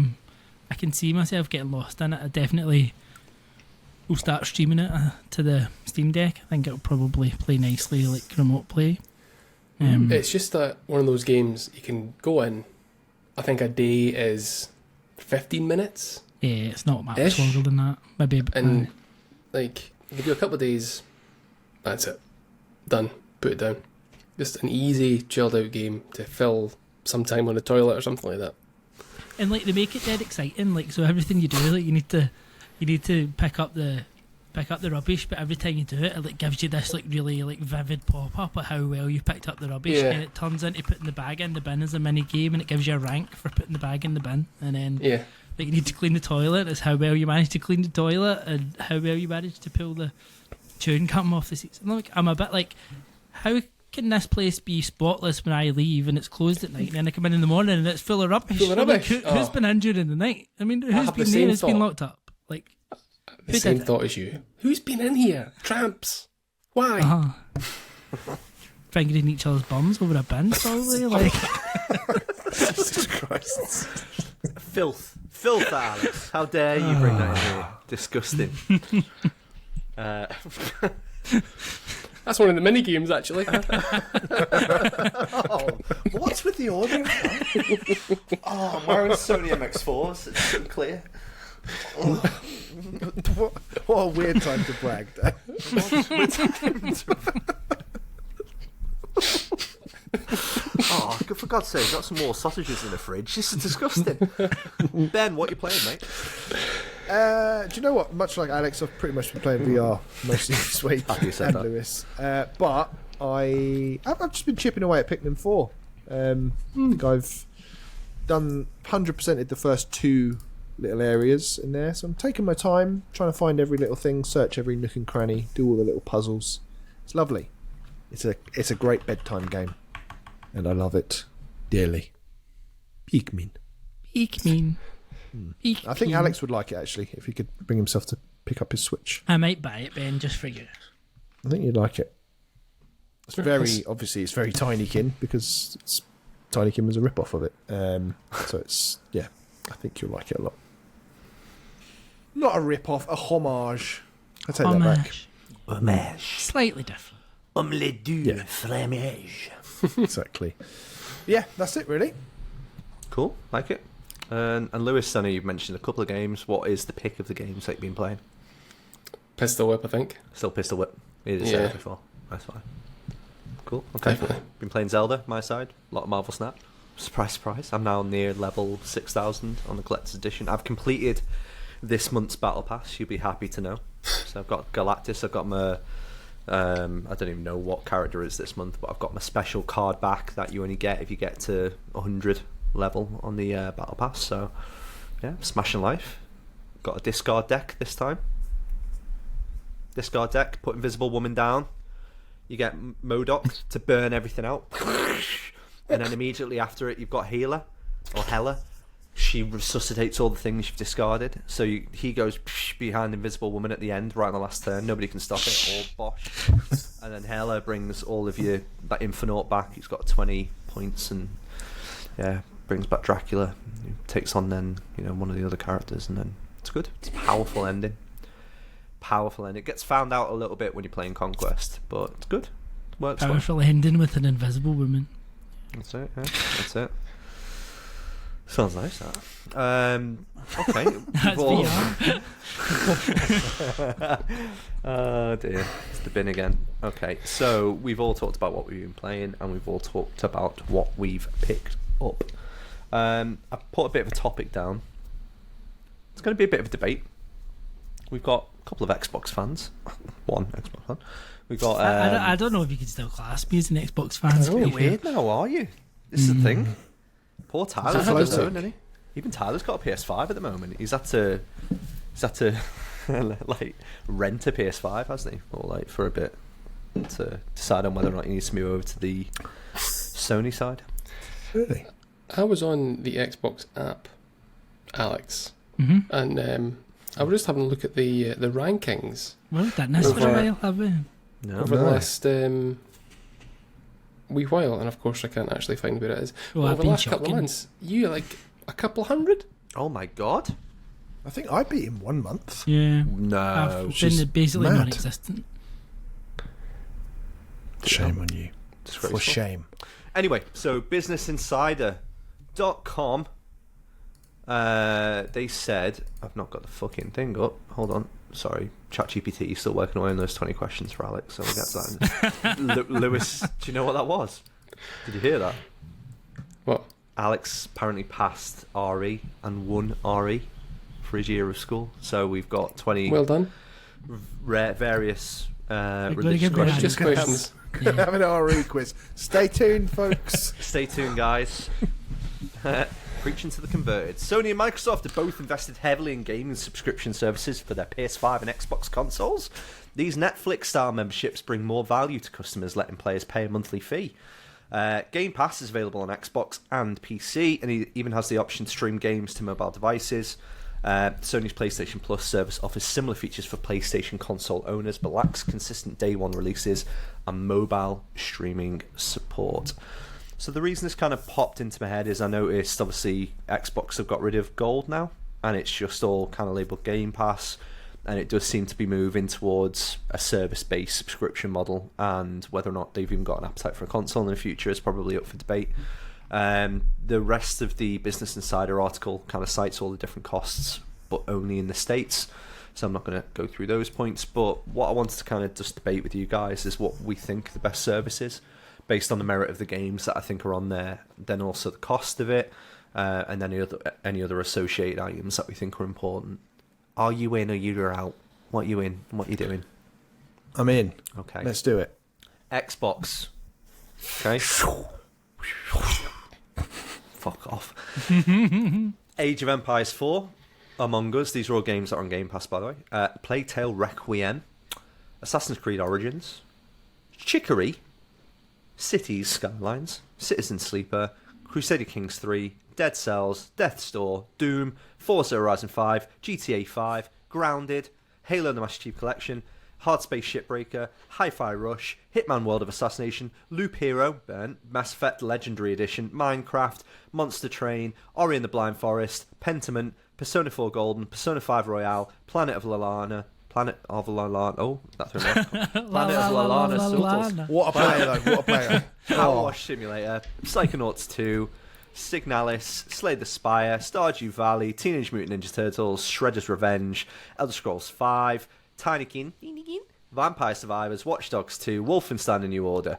can see myself getting lost in it. I definitely will start streaming it to the Steam Deck. I think it'll probably play nicely, like remote play. It's just that one of those games you can go in. I think a day is 15 minutes. Yeah, it's not much Ish. longer than that. Maybe a bit. And like you can do a couple of days, that's it, done, put it down. Just an easy chilled out game to fill some time on the toilet or something like that. And like they make it dead exciting. Like so, everything you do, like you need to pick up the pick up the rubbish, but every time you do it, it like gives you this like really like vivid pop up at how well you've picked up the rubbish, Yeah. and it turns into putting the bag in the bin as a mini game, and it gives you a rank for putting the bag in the bin, and then Yeah. like you need to clean the toilet. It's how well you managed to clean the toilet and how well you managed to pull the chewing gum off the seats. And like, I'm a bit like, how can this place be spotless when I leave and it's closed at night, and then I come in the morning and it's full of rubbish? Full of I'm like, rubbish. who's been injured in the night? I mean, who's have the been there same and it's been thought. locked up? Like, The Who same did it? thought as you. Who's been in here? Tramps. Why? Fingering each other's bums over a bin, probably. Like, Jesus Christ. Filth, Alex. How dare you bring that in here? Disgusting. That's one of the mini games, actually. Oh, what's with the audio? Oh, I'm wearing Sony MX4s. It's so clear. What a weird time to brag, Dan. Oh, for God's sake, got some more sausages in the fridge. This is disgusting. Ben, what are you playing, mate? Do you know what? Much like Alex, I've pretty much been playing VR mostly this week, Happy you said and that. Lewis. But I've just been chipping away at Pikmin 4. I think I've done 100%ed the first 2 little areas in there, so I'm taking my time, trying to find every little thing, search every nook and cranny, do all the little puzzles. It's lovely. It's a great bedtime game, and I love it dearly. Pikmin. Pikmin. I think Alex would like it, actually, if he could bring himself to pick up his Switch. I might buy it, Ben, just for you. I think you'd like it. It's very, obviously, it's very Tinykin, because Tinykin was a rip-off of it. So it's, yeah, I think you'll like it a lot. Not a rip-off, a homage. I take that back. Homage. Slightly different. Omelette du Yeah. fromage. Exactly. Yeah, that's it, really. Cool, like it. And Lewis, I know you've mentioned a couple of games. What is the pick of the games that you've been playing? Pistol Whip, I think. Still Pistol Whip. You did say Yeah. that before. That's fine. Cool. Okay. Definitely. Been playing Zelda, my side. A lot of Marvel Snap. Surprise, surprise. I'm now near level 6,000 on the Collector's Edition. I've completed this month's Battle Pass. You'll be happy to know. So I've got Galactus. I've got my... I don't even know what character it is this month, but I've got my special card back that you only get if you get to 100 level on the Battle Pass. So, yeah, smashing life. Got a discard deck this time. Discard deck, put Invisible Woman down. You get Modok to burn everything out. And then immediately after it, you've got Healer, or Hela. She resuscitates all the things you've discarded. So he goes behind Invisible Woman at the end, right on the last turn. Nobody can stop it, or bosh. And then Hela brings all of your that Infinite back. He's got 20 points, and yeah, brings back Dracula. He takes on then one of the other characters, and then it's good. It's a powerful ending. Powerful ending. It gets found out a little bit when you're playing Conquest, but it's good. It works well. Powerful ending with an invisible woman. That's it. Yeah, that's it. Sounds nice, that. Okay. That's VR. Oh dear, it's the bin again. Okay, so we've all talked about what we've been playing, and we've all talked about what we've picked up. I've put a bit of a topic down. It's going to be a bit of a debate. We've got a couple of Xbox fans. One Xbox fan. We've got. I don't know if you can still class me as an Xbox fan. It's a bit weird now, are you? This is the thing. Poor Tyler's on his own, isn't he? Even Tyler's got a PS5 at the moment. He's had to like rent a PS5, hasn't he? Or like for a bit to decide on whether or not he needs to move over to the Sony side. Really? I was on the Xbox app, Alex, and I was just having a look at the rankings Well, we've done this for a while, have we? No. over the last wee while, and of course I can't actually find where it is. Well, But I've over the been last couple of shocking. months, you like a couple hundred? Oh my god. I think I beat him 1 month. Yeah. No. I've she's been basically mad. non-existent. Shame on you. Disgraceful. For shame. Anyway, so businessinsider.com, they said, I've not got the fucking thing up. Hold on. Sorry. ChatGPT is still working away on those 20 questions for Alex, so we'll get to that. Lewis, do you know what that was? Did you hear that? What? Alex apparently passed RE and won RE for his year of school. So we've got 20, Well done. various gonna religious give me questions. Just questions. Gonna have an RE quiz. Stay tuned, folks. Stay tuned, guys. Preaching to the converted. Sony and Microsoft have both invested heavily in gaming subscription services for their PS5 and Xbox consoles. These Netflix-style memberships bring more value to customers, letting players pay a monthly fee. Game Pass is available on Xbox and PC, and it even has the option to stream games to mobile devices. Sony's PlayStation Plus service offers similar features for PlayStation console owners, but lacks consistent day one releases and mobile streaming support. So the reason this kind of popped into my head is I noticed, obviously, Xbox have got rid of Gold now, and it's just all kind of labelled Game Pass, and it does seem to be moving towards a service-based subscription model, and whether or not they've even got an appetite for a console in the future is probably up for debate. The rest of the Business Insider article kind of cites all the different costs, but only in the States, so I'm not going to go through those points. But what I wanted to kind of just debate with you guys is what we think the best service is, based on the merit of the games that I think are on there, then also the cost of it, and then any other associated items that we think are important. Are you in or you're out? What are you in and what are you doing? I'm in. Okay. Let's do it. Xbox. Okay. Fuck off. Age of Empires 4, Among Us. These are all games that are on Game Pass, by the way. Plague Tale Requiem, Assassin's Creed Origins, Chicory, Cities Skylines, Citizen Sleeper, Crusader Kings 3, Dead Cells, Death's Door, Doom, Forza Horizon 5, GTA 5, Grounded, Halo the Master Chief Collection, Hard Space Shipbreaker, Hi-Fi Rush, Hitman World of Assassination, Loop Hero, Mass Effect Legendary Edition, Minecraft, Monster Train, Ori and the Blind Forest, Pentiment, Persona 4 Golden, Persona 5 Royale, Planet of Lalana, oh, that's right. Planet of Lalana Sultans. What a player, though. What a player. Power Wash Simulator, Psychonauts 2, Signalis, Slay the Spire, Stardew Valley, Teenage Mutant Ninja Turtles, Shredder's Revenge, Elder Scrolls 5, Tinykin, Vampire Survivors, Watch Dogs 2, Wolfenstein: A New Order.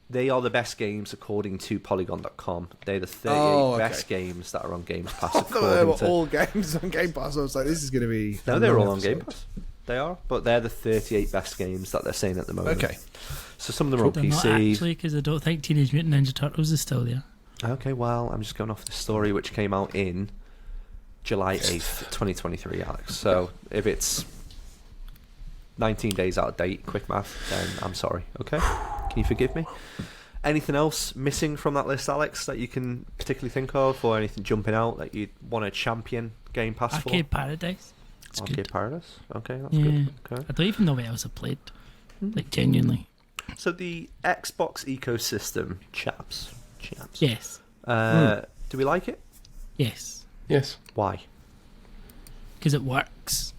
They are the best games according to Polygon.com. They're the 38 best games that are on Game Pass. I thought they were all games on Game Pass. I was like, this is going to be... No, they're all on Game Pass. They are, but they're the 38 best games that they're saying at the moment. Okay. So some of them are on They're PC. not actually, because I don't think Teenage Mutant Ninja Turtles is still there. Okay, well, I'm just going off the story which came out in July 8th, 2023, Alex. So if it's 19 days out of date, quick math, then I'm sorry, okay? Can you forgive me? Anything else missing from that list, Alex, that you can particularly think of, or anything jumping out that you'd want to champion Game Pass for? Arcade Paradise. It's Arcade good. Paradise? Okay, that's Yeah. good. Okay. I don't even know what else I've played. Like, genuinely. So the Xbox ecosystem, chaps. Yes. Do we like it? Yes. Yes. Why? Because it works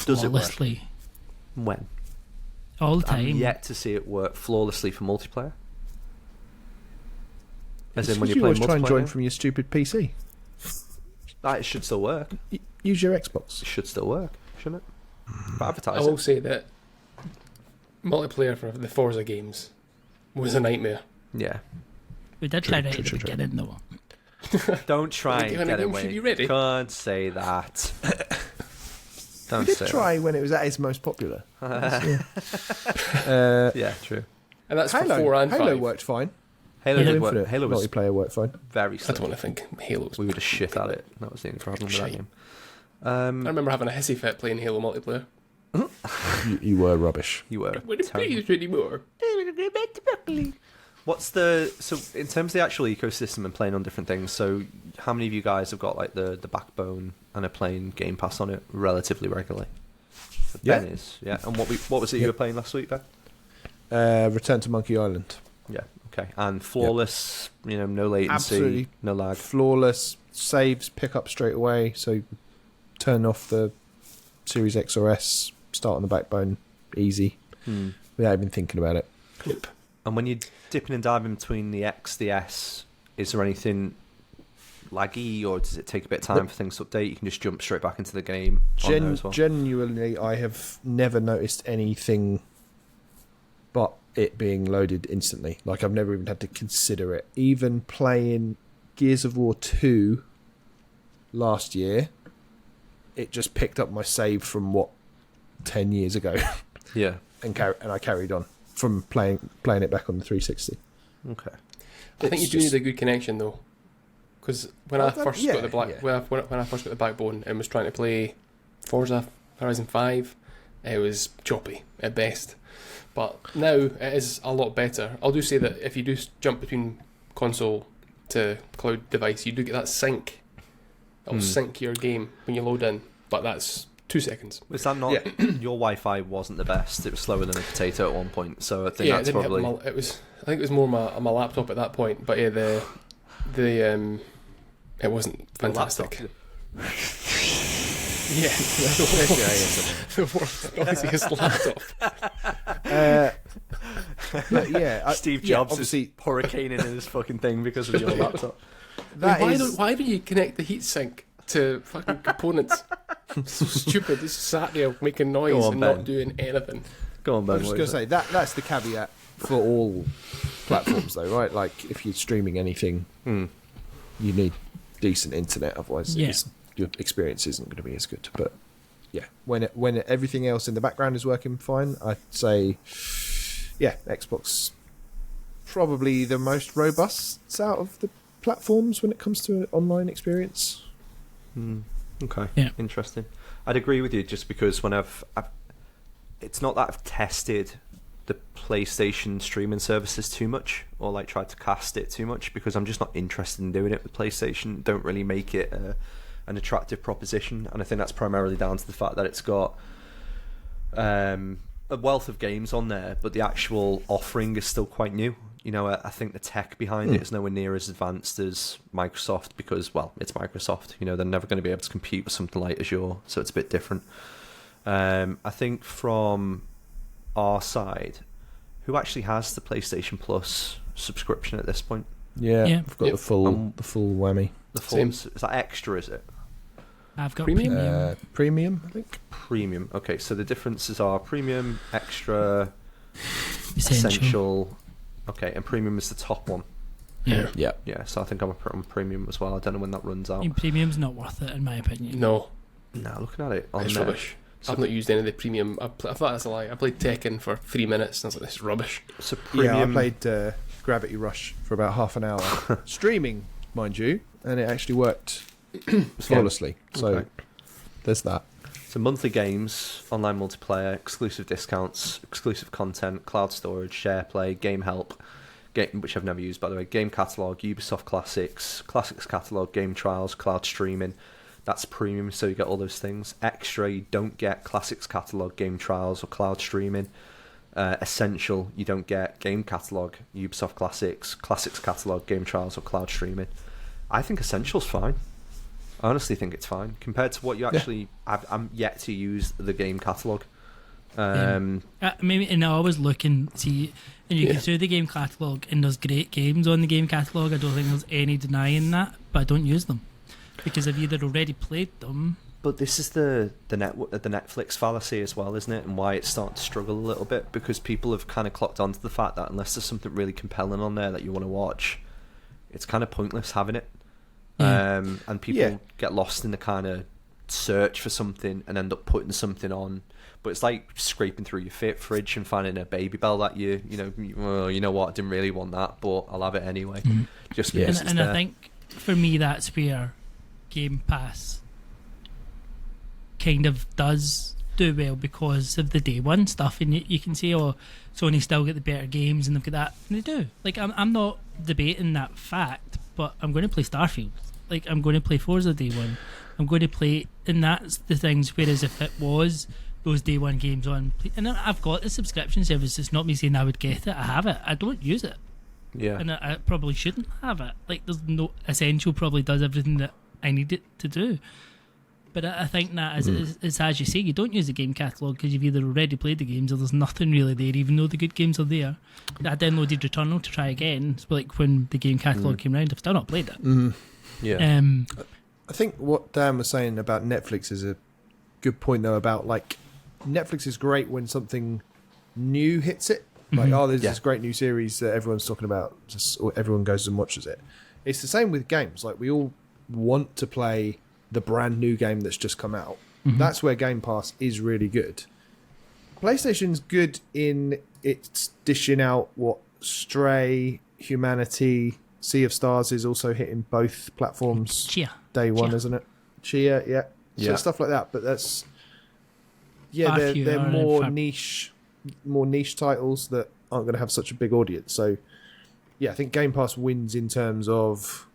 Does it work? flawlessly. When? All the time. I'm yet to see it work flawlessly for multiplayer. As It's in when 'cause you're playing always try and join multiplayer. from your stupid PC. It should still work. Use your Xbox. It should still work, shouldn't it? But I advertise will it. say that multiplayer for the Forza games was a nightmare. Yeah. We did True, try right true, at the true, true. beginning, though. Don't try Like, and when get the game away. should be ready. Can't say that. Don't We did say try when it was at its most popular. that. Yeah, true. And that's for 4 Halo. and 5. Halo worked fine. Halo Halo did work. Infinite Halo was multiplayer worked fine. very I slow. don't want to think Halo was... We were just shit at it. That was the only problem with that Shite. game. I remember having a hissy fit playing Halo multiplayer. You were rubbish. You were. Wouldn't play this anymore. What's the in terms of the actual ecosystem and playing on different things? So, how many of you guys have got like the backbone and are playing Game Pass on it relatively regularly? So Yeah. Ben is, yeah. And what was it you were playing last week, Ben? Return to Monkey Island. Yeah, okay. And flawless, no latency, Absolutely. no lag. Flawless. Saves pick up straight away. So turn off the Series X or S. Start on the backbone. Easy. Without even thinking about it. Yep. And when you're dipping and diving between the X, the S, is there anything laggy, or does it take a bit of time for things to update? You can just jump straight back into the game on there as well. Genuinely, I have never noticed anything but it being loaded instantly. Like, I've never even had to consider it. Even playing Gears of War 2 last year, it just picked up my save from 10 years ago. Yeah. And I carried on from playing it back on the 360. Okay. I think you do need a good connection though, because when I first got the when I first got the Backbone and was trying to play Forza Horizon 5, it was choppy at best. But now it is a lot better. I'll do say that if you do jump between console to cloud device, you do get that sync. It'll sync your game when you load in, but that's 2 seconds. Was that not your Wi-Fi wasn't the best? It was slower than a potato at one point. So I think that's probably. I think it was more my laptop at that point. But yeah, the it wasn't fantastic. Yeah, the world's noisiest laptop. But yeah, Steve Jobs obviously is hurricaning in his fucking thing because of your laptop. Why don't you connect the heatsink to fucking components? So stupid. It's sat there making noise and not doing anything. Go on, Ben. I was just going to say that's the caveat for all platforms, though, right? Like if you're streaming anything, you need decent internet, otherwise your experience isn't going to be as good. But yeah, when everything else in the background is working fine, I'd say Xbox probably the most robust out of the platforms when it comes to an online experience. Okay. Yeah. Interesting. I'd agree with you just because when I've it's not that I've tested the PlayStation streaming services too much or like tried to cast it too much, because I'm just not interested in doing it with PlayStation. Don't really make it an attractive proposition, and I think that's primarily down to the fact that it's got a wealth of games on there, but the actual offering is still quite new. You know, I think the tech behind it is nowhere near as advanced as Microsoft because, well, it's Microsoft. You know, they're never going to be able to compete with something like Azure, so it's a bit different. I think from our side, who actually has the PlayStation Plus subscription at this point? Yeah. I've got the full whammy. The full, is that extra, is it? I've got Premium? Premium, I think. Premium. Okay, so the differences are premium, extra, Essential. essential. Okay, and premium is the top one. Yeah. Yeah, so I think I'm on premium as well. I don't know when that runs out. Premium's not worth it, in my opinion. No, Looking at it on it's there. rubbish. I've not used any of the premium. I thought that's a lie. I played Tekken for 3 minutes and I was like, this is rubbish. So premium. Yeah, I played Gravity Rush for about half an hour. Streaming, mind you, and it actually worked flawlessly. So Okay. there's that. So monthly games, online multiplayer, exclusive discounts, exclusive content, cloud storage, share play, game help, which I've never used by the way, game catalogue, Ubisoft Classics catalogue, game trials, cloud streaming. That's premium, so you get all those things. Extra, you don't get Classics catalogue, game trials, or cloud streaming. Essential, you don't get game catalogue, Ubisoft Classics catalogue, game trials, or cloud streaming. I think Essential's fine. I honestly think it's fine compared to what you actually. I'm yet to use the game catalogue. Maybe, and I always look and see, and you can through the game catalogue, and there's great games on the game catalogue. I don't think there's any denying that, but I don't use them because I've either already played them. But this is the Netflix fallacy as well, isn't it? And why it's starting to struggle a little bit, because people have kind of clocked onto the fact that unless there's something really compelling on there that you want to watch, it's kind of pointless having it. And people get lost in the kind of search for something and end up putting something on. But it's like scraping through your fridge and finding a Baby Bell that you know what, I didn't really want that, but I'll have it anyway. Just because it's and there. I think for me that's where Game Pass kind of does do well because of the day one stuff, and you can say, oh, Sony still get the better games and they've got that, and they do. Like I'm not debating that fact, but I'm going to play Starfield. Like I'm going to play Forza day one. I'm going to play, and that's the things. Whereas if it was those day one games on, and I've got the subscription service. It's not me saying I would get it. I have it. I don't use it. Yeah. And I probably shouldn't have it. Like there's no Essential probably does everything that I need it to do. But I think that it's as you say, you don't use the game catalogue because you've either already played the games or there's nothing really there, even though the good games are there. I downloaded Returnal to try again. It's like when the game catalogue came round, I've still not played it. Yeah. I think what Dan was saying about Netflix is a good point, though, about like Netflix is great when something new hits it. Like, there's this great new series that everyone's talking about, or everyone goes and watches it. It's the same with games. Like, we all want to play the brand new game that's just come out. That's where Game Pass is really good, PlayStation's good in its dishing out what Stray, Humanity, Sea of Stars is also hitting both platforms Chia. day one, Chia. isn't it? Chia, yeah. So Yeah. stuff like that, but that's Far they're fewer and more far- niche titles that aren't going to have such a big audience. So yeah, I think Game Pass wins in terms of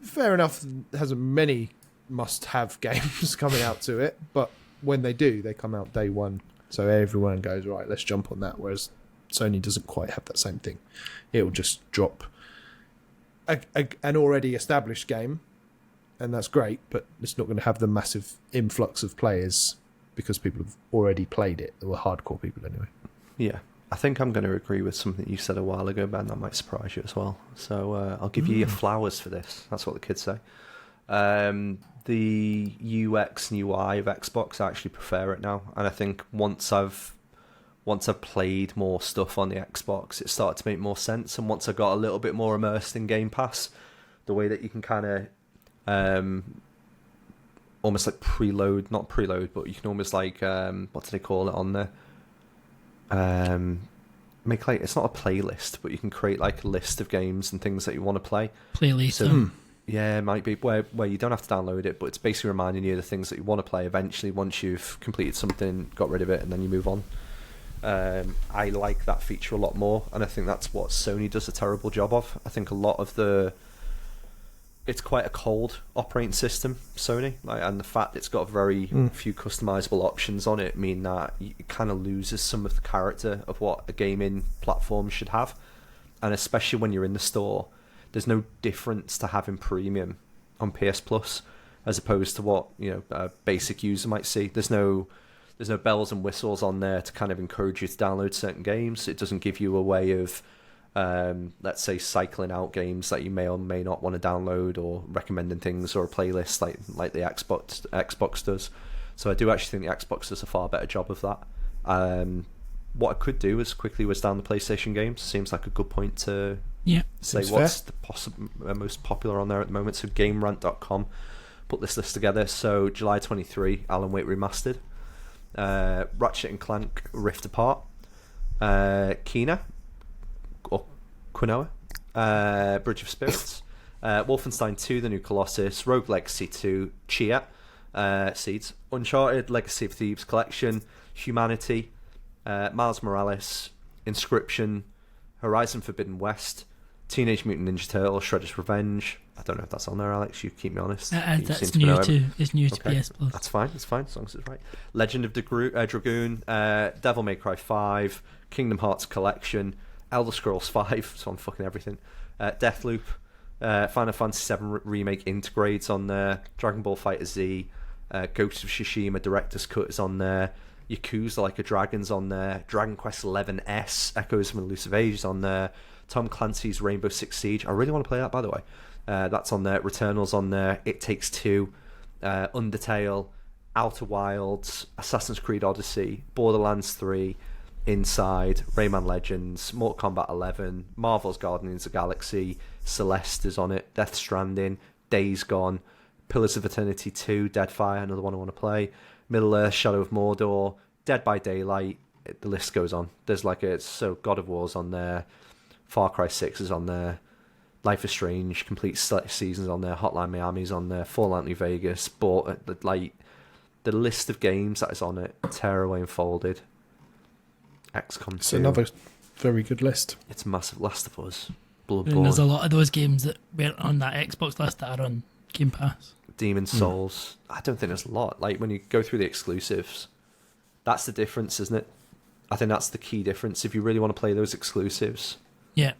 fair enough. It hasn't many must-have games coming out to it, but when they do, they come out day one. So everyone goes, right, let's jump on that. Whereas Sony doesn't quite have that same thing. It'll just drop an already established game, and that's great, but it's not going to have the massive influx of players because people have already played it. They were hardcore people anyway. Yeah. I think I'm going to agree with something you said a while ago, Ben. That might surprise you as well. So I'll give you your flowers for this. That's what the kids say. The UX and UI of Xbox, I actually prefer it now. And I think once I've played more stuff on the Xbox, it started to make more sense. And once I got a little bit more immersed in Game Pass, the way that you can kind of almost like not preload, but you can almost like what do they call it on there? Make like, it's not a playlist, but you can create like a list of games and things that you want to play. Play later. So yeah, it might be where you don't have to download it, but it's basically reminding you of the things that you want to play eventually once you've completed something, got rid of it, and then you move on. I like that feature a lot more, and I think that's what Sony does a terrible job of. I think a lot of it's quite a cold operating system, Sony, and the fact it's got very few customizable options on it mean that it kind of loses some of the character of what a gaming platform should have. And especially when you're in the store, there's no difference to having premium on PS Plus as opposed to what a basic user might see. There's no bells and whistles on there to kind of encourage you to download certain games. It doesn't give you a way of let's say cycling out games that you may or may not want to download, or recommending things, or a playlist like the Xbox does. So I do actually think the Xbox does a far better job of that. What I could do is quickly whiz down the PlayStation games. Seems like a good point to say Seems what's the most popular on there at the moment. So GameRant.com put this list together. So July 23, Alan Wake Remastered, Ratchet and Clank Rift Apart, Kena, or Quinoa, Bridge of Spirits, Wolfenstein 2, The New Colossus, Rogue Legacy 2, Chia, Seeds, Uncharted Legacy of Thieves Collection, Humanity, Miles Morales, Inscription, Horizon Forbidden West, Teenage Mutant Ninja Turtles, Shredder's Revenge. I don't know if that's on there, Alex. You keep me honest. That's new to PS Plus. That's fine. It's fine as long as it's right. Legend of Dragoon, Devil May Cry 5, Kingdom Hearts Collection, Elder Scrolls 5. So I'm fucking everything. Deathloop, Final Fantasy VII Remake Integrades on there. Dragon Ball Fighter Z, Ghost of Tsushima Director's Cut is on there. Yakuza Like a Dragon's on there. Dragon Quest XI S Echoes of an Elusive Age is on there. Tom Clancy's Rainbow Six Siege. I really want to play that, by the way. That's on there. Returnal's on there. It Takes Two, Undertale, Outer Wilds, Assassin's Creed Odyssey, Borderlands 3, Inside, Rayman Legends, Mortal Kombat 11, Marvel's Guardians of the Galaxy, Celeste is on it, Death Stranding, Days Gone, Pillars of Eternity 2, Deadfire, another one I want to play, Middle Earth, Shadow of Mordor, Dead by Daylight. The list goes on. There's God of War's on there, Far Cry 6 is on there, Life is Strange complete seasons on there, Hotline Miami's on there, Fallout New Vegas, but the list of games that is on it, Tearaway and Folded, XCOM 2. It's another very good list. It's massive. Last of Us, And there's a Bloodborne, lot of those games that weren't on that Xbox list that are on Game Pass. Demon's Souls. I don't think there's a lot. Like when you go through the exclusives, that's the difference, isn't it? I think that's the key difference. If you really want to play those exclusives, Yeah.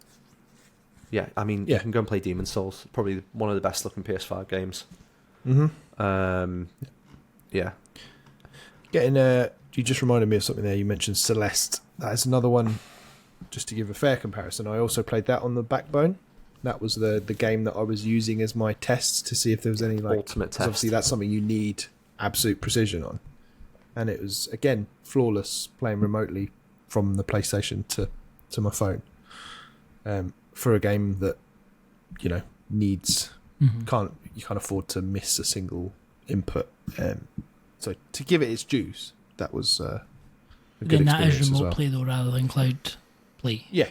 I mean, you can go and play Demon's Souls. Probably one of the best looking PS5 games. Yeah. You just reminded me of something there. You mentioned Celeste. That is another one. Just to give a fair comparison, I also played that on the Backbone. That was the game that I was using as my test to see if there was any Ultimate 'cause test. Obviously, that's something you need absolute precision on, and it was again flawless playing remotely from the PlayStation to my phone. For a game that needs you can't afford to miss a single input. So to give it its dues, that was a good Then that is experience as remote well. play though, rather than cloud play. Yeah.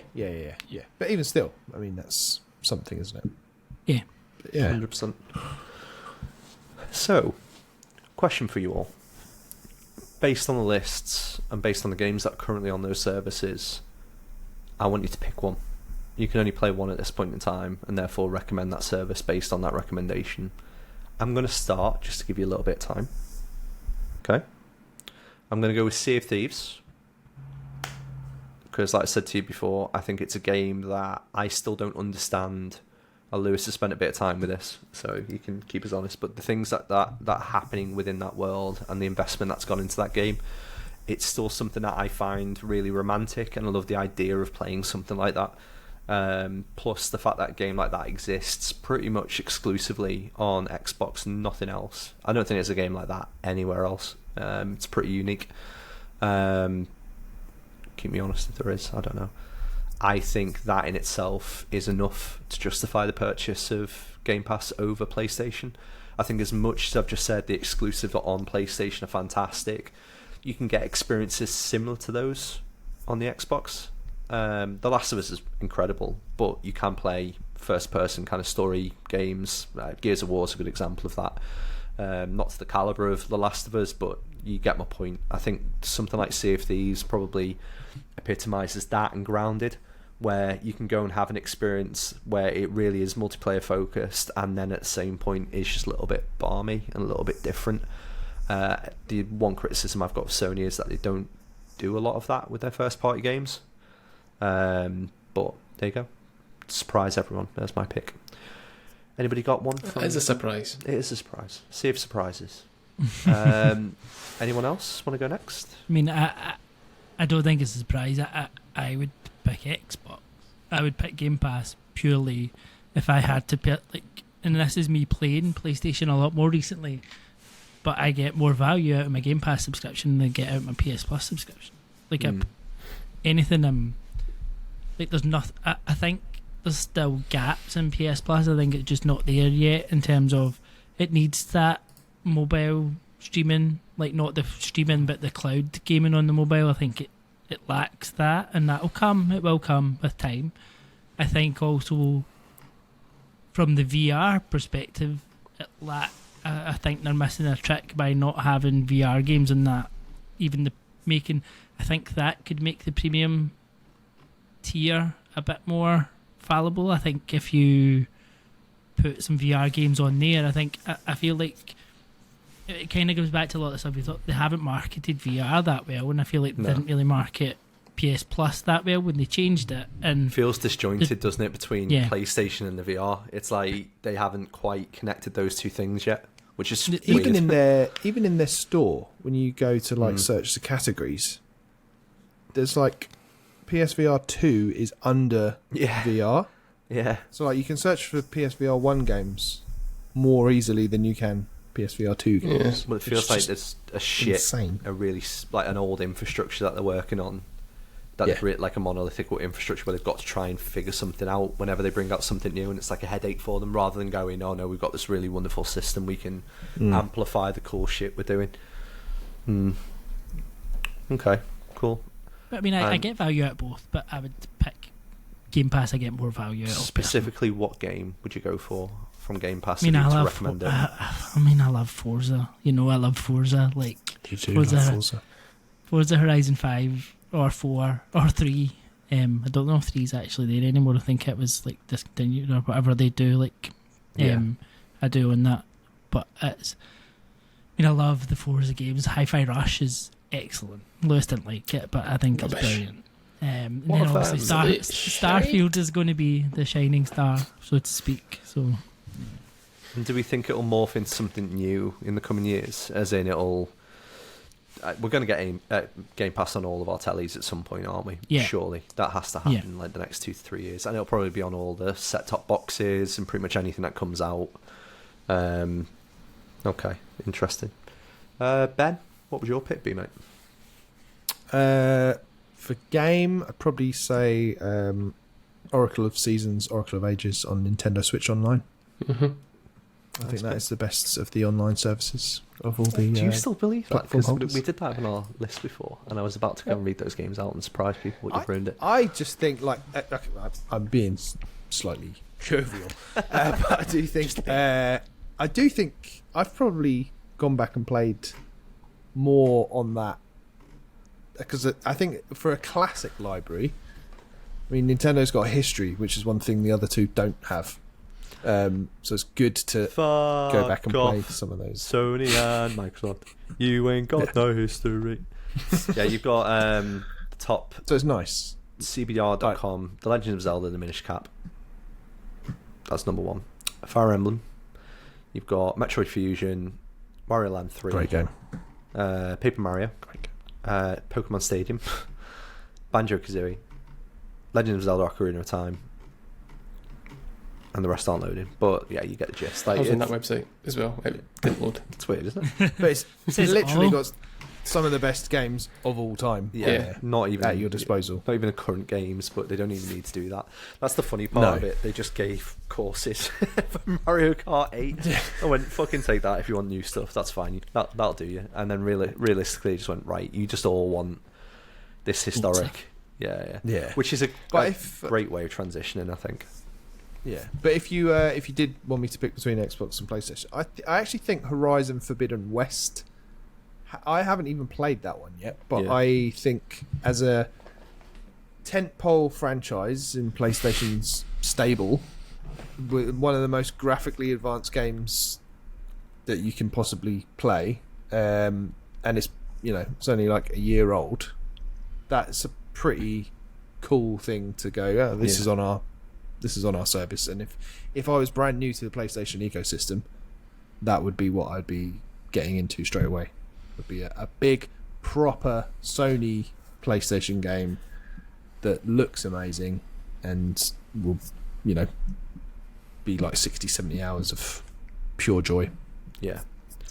But even still, I mean, that's something, isn't it? Yeah. But yeah. 100%. So, question for you all. Based on the lists and based on the games that are currently on those services, I want you to pick one. You can only play one at this point in time, and therefore recommend that service based on that recommendation. I'm going to start, just to give you a little bit of time. Okay? I'm going to go with Sea of Thieves. Because, like I said to you before, I think it's a game that I still don't understand. Lewis has spent a bit of time with this, so you can keep us honest. But the things that are happening within that world and the investment that's gone into that game, it's still something that I find really romantic, and I love the idea of playing something like that. Plus the fact that a game like that exists pretty much exclusively on Xbox and nothing else. I don't think there's a game like that anywhere else. It's pretty unique. Keep me honest if there is, I don't know. I think that in itself is enough to justify the purchase of Game Pass over PlayStation. I think as much as I've just said the exclusives on PlayStation are fantastic, you can get experiences similar to those on the Xbox. The Last of Us is incredible, but you can play first-person kind of story games. Gears of War is a good example of that. Not to the calibre of The Last of Us, but you get my point. I think something like Sea of Thieves probably epitomises that and Grounded, where you can go and have an experience where it really is multiplayer focused, and then at the same point is just a little bit balmy and a little bit different. The one criticism I've got of Sony is that they don't do a lot of that with their first party games. But there you go. Surprise everyone. There's my pick. Anybody got one? It's a surprise. It is a surprise. Sea of surprises. Anyone else want to go next? I mean, I don't think it's a surprise. I would pick Xbox. I would pick Game Pass purely if I had to pick, like, and this is me playing PlayStation a lot more recently, but I get more value out of my Game Pass subscription than I get out of my PS Plus subscription. Like, anything, like, there's nothing, I think there's still gaps in PS Plus. I think it's just not there yet in terms of it needs that mobile streaming, like not the streaming but the cloud gaming on the mobile. I think it lacks that, and that'll come. It will come with time. I think also from the VR perspective, I think they're missing a trick by not having VR games in that. Even I think that could make the premium tier a bit more fallible. I think if you put some VR games on there, I feel like it kind of goes back to a lot of stuff we thought. They haven't marketed VR that well, and I feel like they didn't really market PS Plus that well when they changed it. And feels disjointed, doesn't it, between PlayStation and the VR? It's like they haven't quite connected those two things yet, which is even in their store. When you go to like search the categories, there's like PSVR 2 is under VR. Yeah. So like you can search for PSVR 1 games more easily than you can PSVR 2 games. Yeah. Well, it feels like there's a really like an old infrastructure that they're working on. They've created like a monolithic infrastructure where they've got to try and figure something out whenever they bring out something new, and it's like a headache for them rather than going, oh no, we've got this really wonderful system, we can amplify the cool shit we're doing. Okay, cool. But I mean, I get value out of both, but I would pick Game Pass. I get more value out of. Specifically, what game would you go for from Game Pass? I mean, I love Forza. You know, I love Forza. Like, you do love Forza. Forza Horizon 5 or 4 or 3. I don't know if 3's actually there anymore. I think it was like discontinued or whatever they do. Like, I do on that. But it's. I mean, I love the Forza games. Hi-Fi Rush is excellent. Lewis didn't like it, but I think it's brilliant. And then obviously Starfield is going to be the shining star, so to speak. So, and do we think it'll morph into something new in the coming years? As in, we're going to get Game Pass on all of our tellies at some point, aren't we? Yeah. Surely that has to happen in like the next 2 to 3 years, and it'll probably be on all the set-top boxes and pretty much anything that comes out. Okay, interesting. Ben, what would your pick be, mate? For game, I'd probably say Oracle of Seasons, Oracle of Ages on Nintendo Switch Online. I think that is the best of the online services of all the. Do you still believe that? platform Because holders. we did that on our list before, and I was about to go and read those games out and surprise people, but you've ruined it. I just think I'm being slightly jovial, but I do think I've probably gone back and played more on that, because I think for a classic library, I mean, Nintendo's got a history, which is one thing the other two don't have. So it's good to go back and play some of those. Sony and Microsoft, you ain't got no history. Yeah, you've got the top So it's nice. CBR.com, The Legend of Zelda: The Minish Cap. That's number one. Fire Emblem. You've got Metroid Fusion, Mario Land 3. Great game. Paper Mario. Pokemon Stadium. Banjo-Kazooie. Legend of Zelda: Ocarina of Time. And the rest aren't loading. But yeah, you get the gist. I was on that website as well. It didn't load. It's weird, isn't it? But it's Says literally all. got some of the best games of all time. Yeah, not even at your disposal. Not even the current games, but they don't even need to do that. That's the funny part of No. it. They just gave courses for Mario Kart 8. I went, fucking take that if you want new stuff. That's fine. That'll do you. And then realistically, they just went, right, you just all want this historic. Yeah. Which is a great way of transitioning, I think. Yeah, but if you did want me to pick between Xbox and PlayStation, I actually think Horizon Forbidden West. I haven't even played that one yet, but Yeah. I think as a tentpole franchise in PlayStation's stable, with one of the most graphically advanced games that you can possibly play, and it's only like a year old. That's a pretty cool thing to go. Oh, this is on our service, and if I was brand new to the PlayStation ecosystem, that would be what I'd be getting into straight away. Would be a big, proper Sony PlayStation game that looks amazing and will, be like 60, 70 hours of pure joy. Yeah.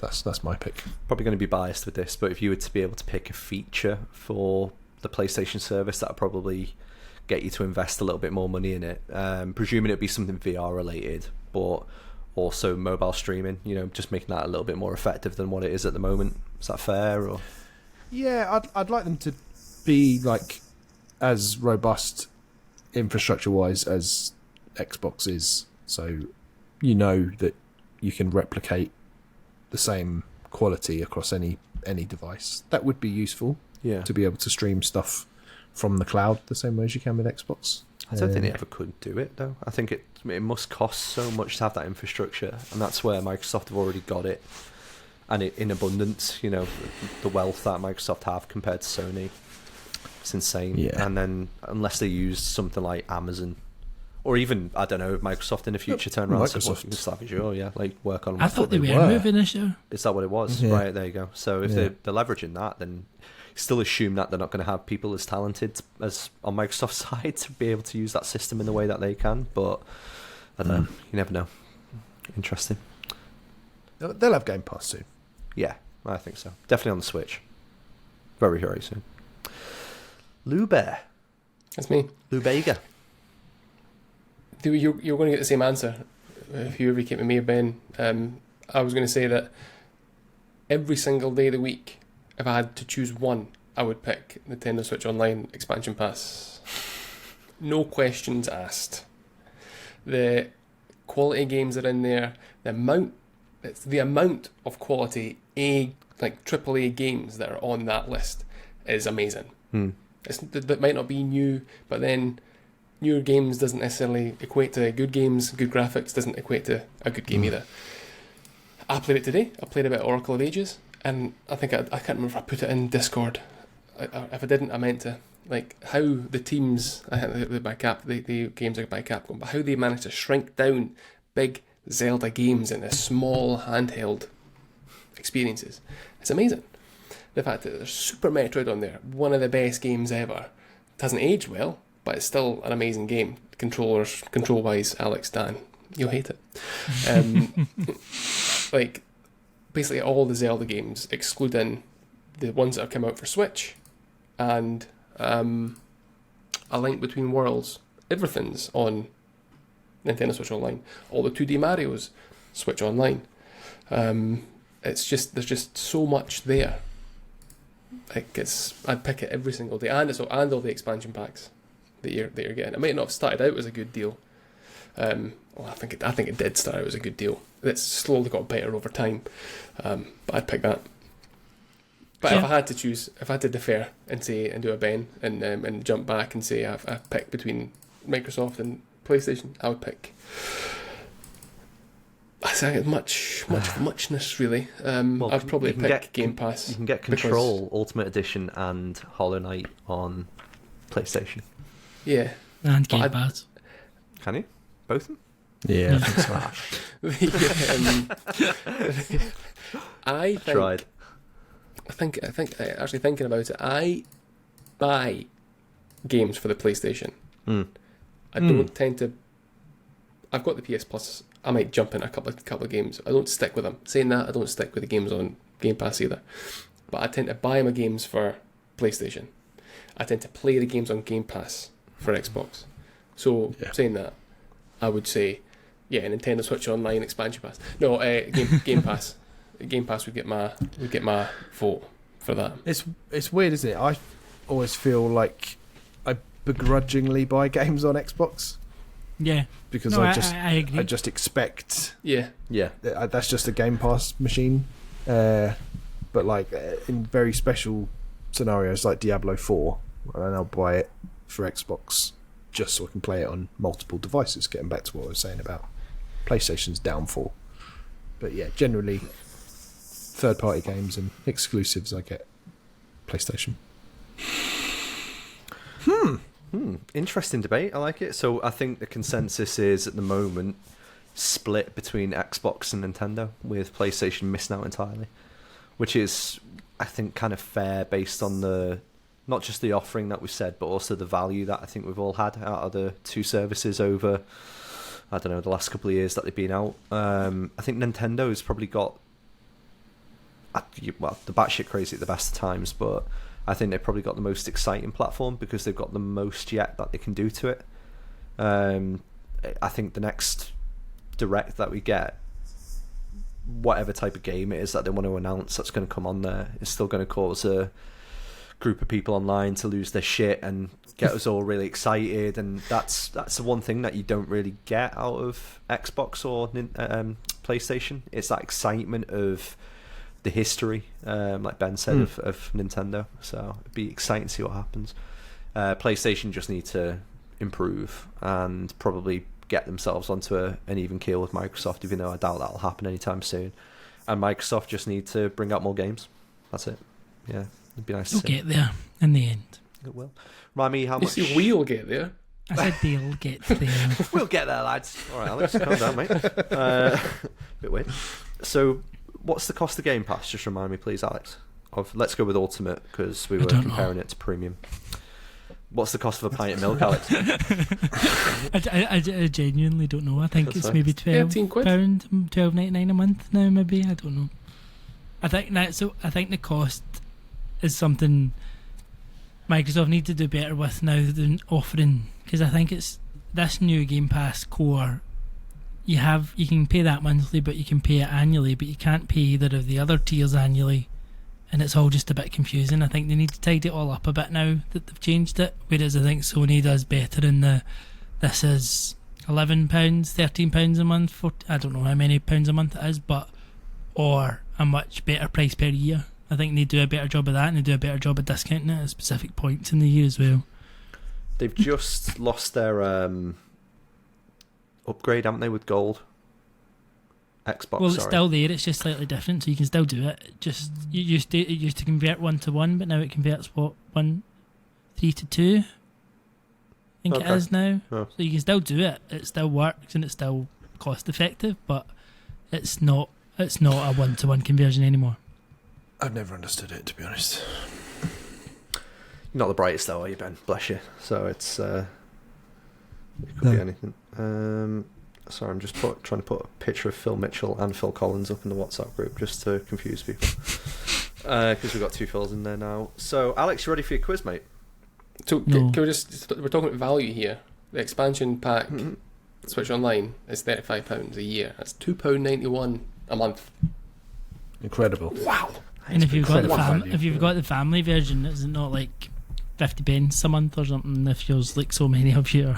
That's my pick. Probably going to be biased with this, but if you were to be able to pick a feature for the PlayStation service, that would probably get you to invest a little bit more money in it. Presuming it'd be something VR related, but also mobile streaming, just making that a little bit more effective than what it is at the moment. Is that fair? Or Yeah, I'd like them to be like as robust infrastructure wise as Xbox is, so that you can replicate the same quality across any device. That would be useful. Yeah. To be able to stream stuff from the cloud the same way as you can with Xbox. I don't think they ever could do it though. I think it must cost so much to have that infrastructure, and that's where Microsoft have already got it, and it in abundance. The wealth that Microsoft have compared to Sony, it's insane. Yeah. And then unless they use something like Amazon, or even I don't know, Microsoft in the future turn around and say, well, you can just have Azure, work on. I thought they were moving this year. Is that what it was? Yeah. Right, there you go. So if they're leveraging that, then still assume that they're not going to have people as talented as on Microsoft's side to be able to use that system in the way that they can. But I don't know. You never know. Interesting. They'll have Game Pass soon. Yeah, I think so. Definitely on the Switch. Very, very soon. Lou Bear. That's me. Lou Bega. You're going to get the same answer if you ever came to me or Ben. I was going to say that every single day of the week, if I had to choose one, I would pick Nintendo Switch Online Expansion Pass. No questions asked. The quality games are in there. The amount of quality AAA games that are on that list is amazing. That might not be new, but then newer games doesn't necessarily equate to good games. Good graphics doesn't equate to a good game either. I played it today. I played a bit of Oracle of Ages, and I think I can't remember if I put it in Discord. If I didn't, I meant to. How the teams, I think they're by the games are by Capcom, but how they managed to shrink down big Zelda games into small handheld experiences. It's amazing. The fact that there's Super Metroid on there, one of the best games ever. It hasn't aged well, but it's still an amazing game. Control-wise, Alex, Dan, you'll hate it. Basically all the Zelda games, excluding the ones that have come out for Switch, and A Link Between Worlds, everything's on Nintendo Switch Online. All the 2D Marios, Switch Online. It's just there's just so much there. I'd pick it every single day, and all the expansion packs that you're getting. It might not have started out as a good deal. I think it did start out as a good deal. It's slowly got better over time, but I'd pick that. But if I had to choose, if I had to defer and do a Ben and jump back and say I pick between Microsoft and PlayStation, I would pick. I think it's muchness really. I'd probably pick Game Pass. You can get Control Ultimate Edition and Hollow Knight on PlayStation. Yeah, and Game Pass. Can you? Both of them? Yeah, I think so. I think, tried. I think actually thinking about it, I buy games for the PlayStation. I don't tend to. I've got the PS Plus. I might jump in a couple of games. I don't stick with them. Saying that, I don't stick with the games on Game Pass either. But I tend to buy my games for PlayStation. I tend to play the games on Game Pass for Xbox. So saying that, I would say, Nintendo Switch Online expansion pass. No, Game Pass. Game Pass would get my vote for that. It's weird, isn't it? I always feel like I begrudgingly buy games on Xbox. Yeah, because I agree. I just expect yeah that's just a Game Pass machine. But like in very special scenarios like Diablo 4, and I'll buy it for Xbox just so I can play it on multiple devices. Getting back to what I was saying about PlayStation's downfall, but yeah, generally third-party games and exclusives I get PlayStation. Interesting debate. I like it. So I think the consensus is at the moment split between Xbox and Nintendo, with PlayStation missing out entirely, which is, I think, kind of fair based on the not just the offering that we said, but also the value that I think we've all had out of the two services over, I don't know, the last couple of years that they've been out. I think Nintendo has probably got, well, the batshit crazy at the best of times, but I think they've probably got the most exciting platform because they've got the most yet that they can do to it. I think the next Direct that we get, whatever type of game it is that they want to announce that's going to come on there, is still going to cause a group of people online to lose their shit and get us all really excited. And that's the one thing that you don't really get out of Xbox or PlayStation. It's that excitement of the history, like Ben said, of Nintendo. So it'd be exciting to see what happens. PlayStation just need to improve and probably get themselves onto an even keel with Microsoft, even though I doubt that'll happen anytime soon. And Microsoft just need to bring out more games. That's it. Yeah, it'd be nice to see. They'll get there in the end. It will. Remind me how much... we'll get there. I said they'll get there. We'll get there, lads. All right, Alex, calm down, mate. Bit weird. So, what's the cost of Game Pass? Just remind me, please, Alex. Let's go with Ultimate, because we were comparing it to Premium. What's the cost of a pint of milk, Alex? I genuinely don't know. I think That's it's fine. maybe £12, $12.99 a month now. Maybe, I don't know. I think the cost is something Microsoft need to do better with now than offering, because I think it's this new Game Pass core. You can pay that monthly, but you can pay it annually, but you can't pay either of the other tiers annually. And it's all just a bit confusing. I think they need to tidy it all up a bit now that they've changed it. Whereas I think Sony does better in this is £11, £13 a month for, I don't know how many pounds a month it is, or a much better price per year. I think they do a better job of that, and they do a better job of discounting it at specific points in the year as well. They've just lost their upgrade, haven't they, with Gold? Xbox, well, it's still there. It's just slightly different, so you can still do it. Just it used to convert 1 to 1, but now it converts 3 to 2. I think it is now. Oh. So you can still do it. It still works and it's still cost effective, but it's not a 1 to 1 conversion anymore. I've never understood it, to be honest. You're not the brightest though, are you, Ben? Bless you. So it's it could be anything. Sorry, I'm just trying to put a picture of Phil Mitchell and Phil Collins up in the WhatsApp group just to confuse people. Because we've got two Phils in there now. So, Alex, you ready for your quiz, mate? So, can we we're talking about value here. The expansion pack Switch Online is £35 a year. That's £2.91 a month. Incredible. Wow. And if you've got incredible value. if you've got the family version, is it not like 50 pence a month or something? If there's like so many of you,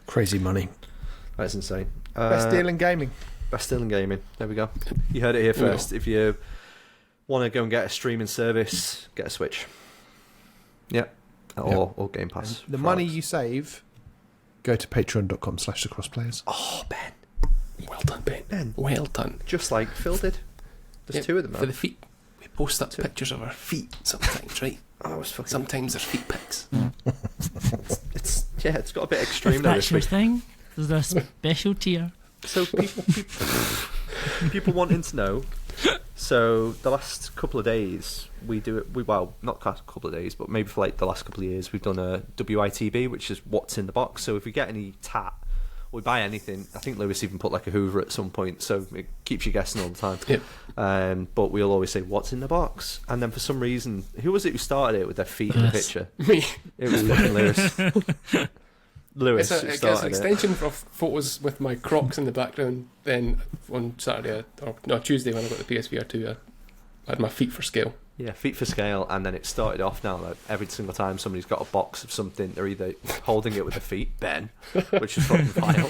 Crazy money. That's insane. Best deal in gaming. Best deal in gaming. There we go. You heard it here first. If you want to go and get a streaming service, get a Switch. Yeah. Or Game Pass. And the money you save, go to patreon.com/thecrossplayers. Oh, Ben. Well done, Ben. Well done. Just like Phil did. There's two of them, For man. the feet. We post up pictures of our feet sometimes, right? Oh, it's fucking... Sometimes there's feet pics. it's got a bit extreme if there that's this your week. thing, there's a special tier. So people wanting to know. So the last couple of days we do it. Well, not a couple of days, but maybe for like the last couple of years we've done a WITB, which is what's in the box. So if we get any tat, or we buy anything. I think Lewis even put like a Hoover at some point, so it keeps you guessing all the time. Yep. But we'll always say what's in the box, and then for some reason, who was it who started it with their feet in the picture? Me. It was fucking Lewis. Lewis It's who an started it. extension of photos with my Crocs in the background. Then on Saturday, or no, Tuesday when I got the PSVR 2, I had my feet for scale. Yeah, feet for scale, and then it started off now that every single time somebody's got a box of something, they're either holding it with their feet, Ben, which is fucking vile,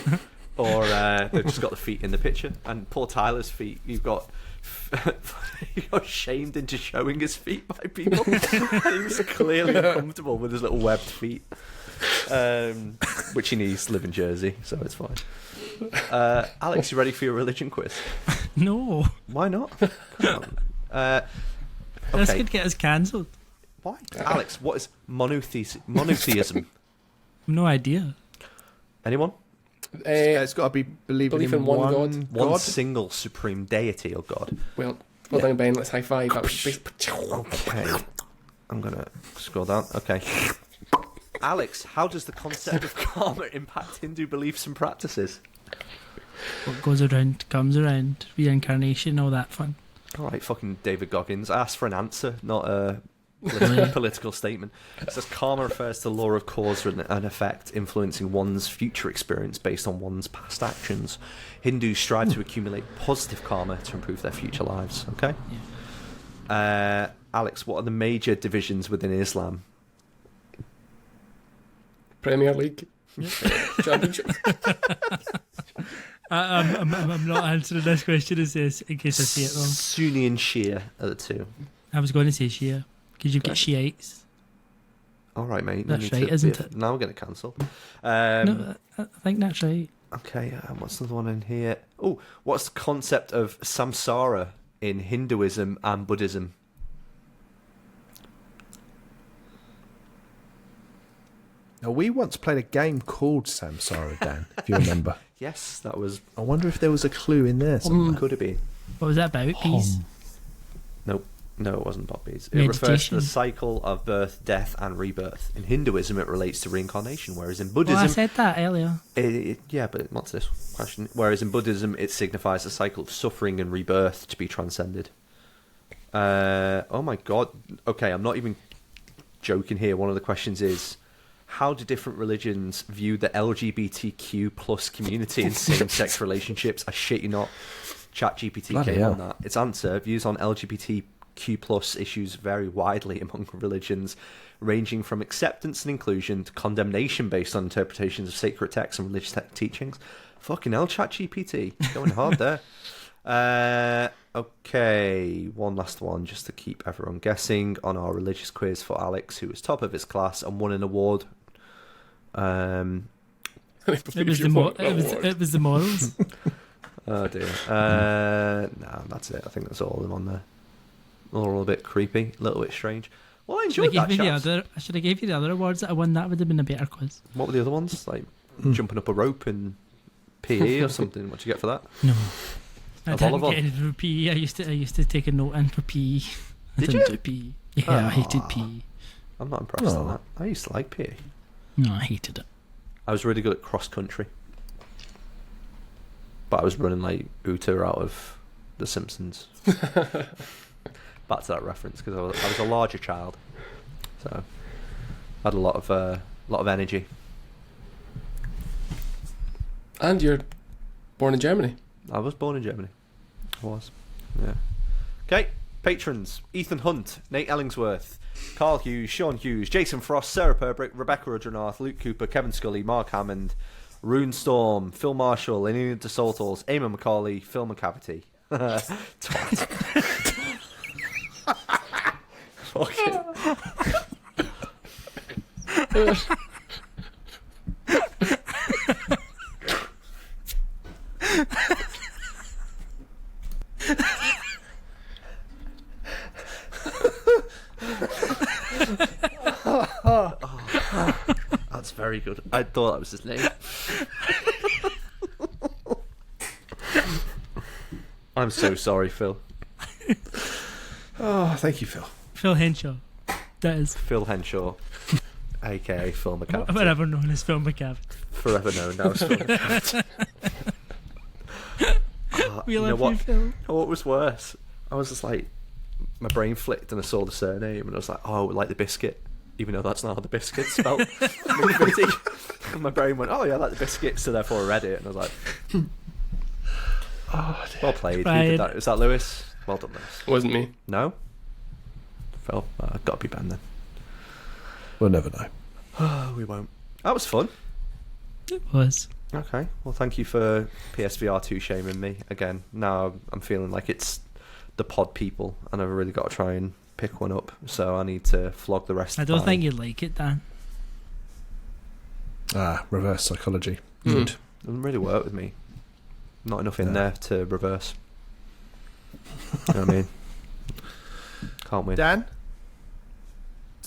or they've just got the feet in the picture. And poor Tyler's feet, he got shamed into showing his feet by people. And he was clearly uncomfortable with his little webbed feet, which he needs to live in Jersey, so it's fine. Alex, you ready for your religion quiz? No, Why not? Come on. this Okay. could get us cancelled. Why? Alex, what is monotheism? No idea. Anyone? It's got to be believing Belief in in one one God. One single supreme deity or God. Well done, Ben. Let's high five. That was Okay. I'm going to scroll down. Okay. Alex, how does the concept of karma impact Hindu beliefs and practices? What goes around comes around. Reincarnation, all that fun. All right, fucking David Goggins. I asked for an answer, not a political statement. It says karma refers to the law of cause and effect influencing one's future experience based on one's past actions. Hindus strive to accumulate positive karma to improve their future lives. Okay? Yeah. Alex, what are the major divisions within Islam? Premier League. Championship. I'm not answering this question in case I say it wrong. Sunni and Shia are the two. I was going to say Shia, because you've got Shiites. All right, mate. That's right, isn't it? Now we're going to cancel. No, I think that's right. Okay, what's the one in here? Oh, what's the concept of samsara in Hinduism and Buddhism? Now, we once played a game called Samsara, Dan, if you remember. Yes, that was... I wonder if there was a clue in there somewhere. Could have been. What was that about, please? Nope. No, it wasn't poppies. It refers to Meditation. the cycle of birth, death, and rebirth. In Hinduism, it relates to reincarnation, whereas in Well, I Buddhism... said that earlier. Yeah, but what's this question? Whereas in Buddhism, it signifies the cycle of suffering and rebirth to be transcended. Oh my god. Okay, I'm not even joking here. One of the questions is, how do different religions view the LGBTQ plus community in same-sex relationships? I shit you not. ChatGPT Bloody came hell. on that. Its answer, views on LGBTQ plus issues vary widely among religions, ranging from acceptance and inclusion to condemnation based on interpretations of sacred texts and religious teachings. Fucking hell, ChatGPT. Going hard there. Okay, one last one just to keep everyone guessing on our religious quiz for Alex, who was top of his class and won an award. It was the morals. Oh dear. No, that's it. I think that's all of them on there. All a bit creepy, a little bit strange. Well, I enjoyed that, chaps. I should have gave you the other awards that I won. That would have been a better quiz. What were the other ones? Like jumping up a rope and PE or something? What'd you get for that? No, I A didn't volleyball? get anything for PE. I used to take a note in for PE. I Did didn't you? do PE. Yeah, I hated Aw. PE. I'm not impressed on Oh. that. I used to like PE. No, I hated it. I was really good at cross country, but I was running like Uta out of The Simpsons. Back to that reference because I was a larger child, so I had a lot of energy. And you're born in Germany. I was born in Germany. I was. Yeah. Okay, patrons. Ethan Hunt, Nate Ellingsworth, Carl Hughes, Sean Hughes, Jason Frost, Sarah Perbrick, Rebecca Rudranath, Luke Cooper, Kevin Scully, Mark Hammond, Rune Storm, Phil Marshall, Elena DeSaltals, Eamon McCauley, Phil McCavity. Twat. Fuck it. That's very good. I thought that was his name. I'm so sorry, Phil. Oh, thank you, Phil. Phil Henshaw. That is. Phil Henshaw, aka Phil McCavity. Forever known as Phil McCavity. Forever known now as Phil McCavity. We you know love what? you, Phil. What was worse? I was just like, my brain flicked and I saw the surname and I was like, oh, like the biscuit, even though that's not how the biscuit's spelled. And my brain went, oh yeah, like the biscuit, so therefore I read it and I was like, oh, well played. Who did that? Was that Lewis? Well done, Lewis. It wasn't me. No? Phil, I've got to be banned then. We'll never know. We won't. That was fun. It was. Okay, well thank you for PSVR 2 shaming me again. Now I'm feeling like it's the pod people and I've really got to try and pick one up, so I need to flog the rest. I don't think you'd like it, Dan. Reverse psychology. Good. Doesn't really work with me. Not enough in there to reverse. You know what I mean? Can't win. Dan,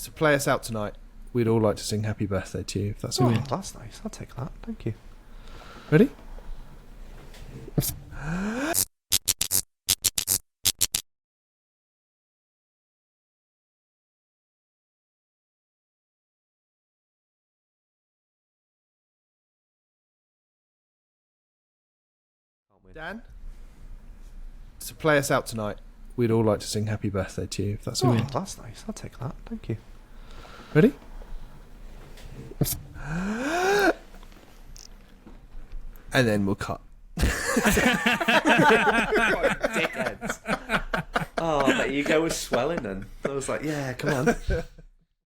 to play us out tonight, we'd all like to sing happy birthday to you, if that's Oh, okay. that's nice. I'll take that. Thank you. Ready? Dan, to play us out tonight, we'd all like to sing happy birthday to you, if that's Oh, okay. that's nice. I'll take that. Thank you. Ready? And then we'll cut. Dickheads. Oh, that ego was swelling then. I was like, yeah, come on.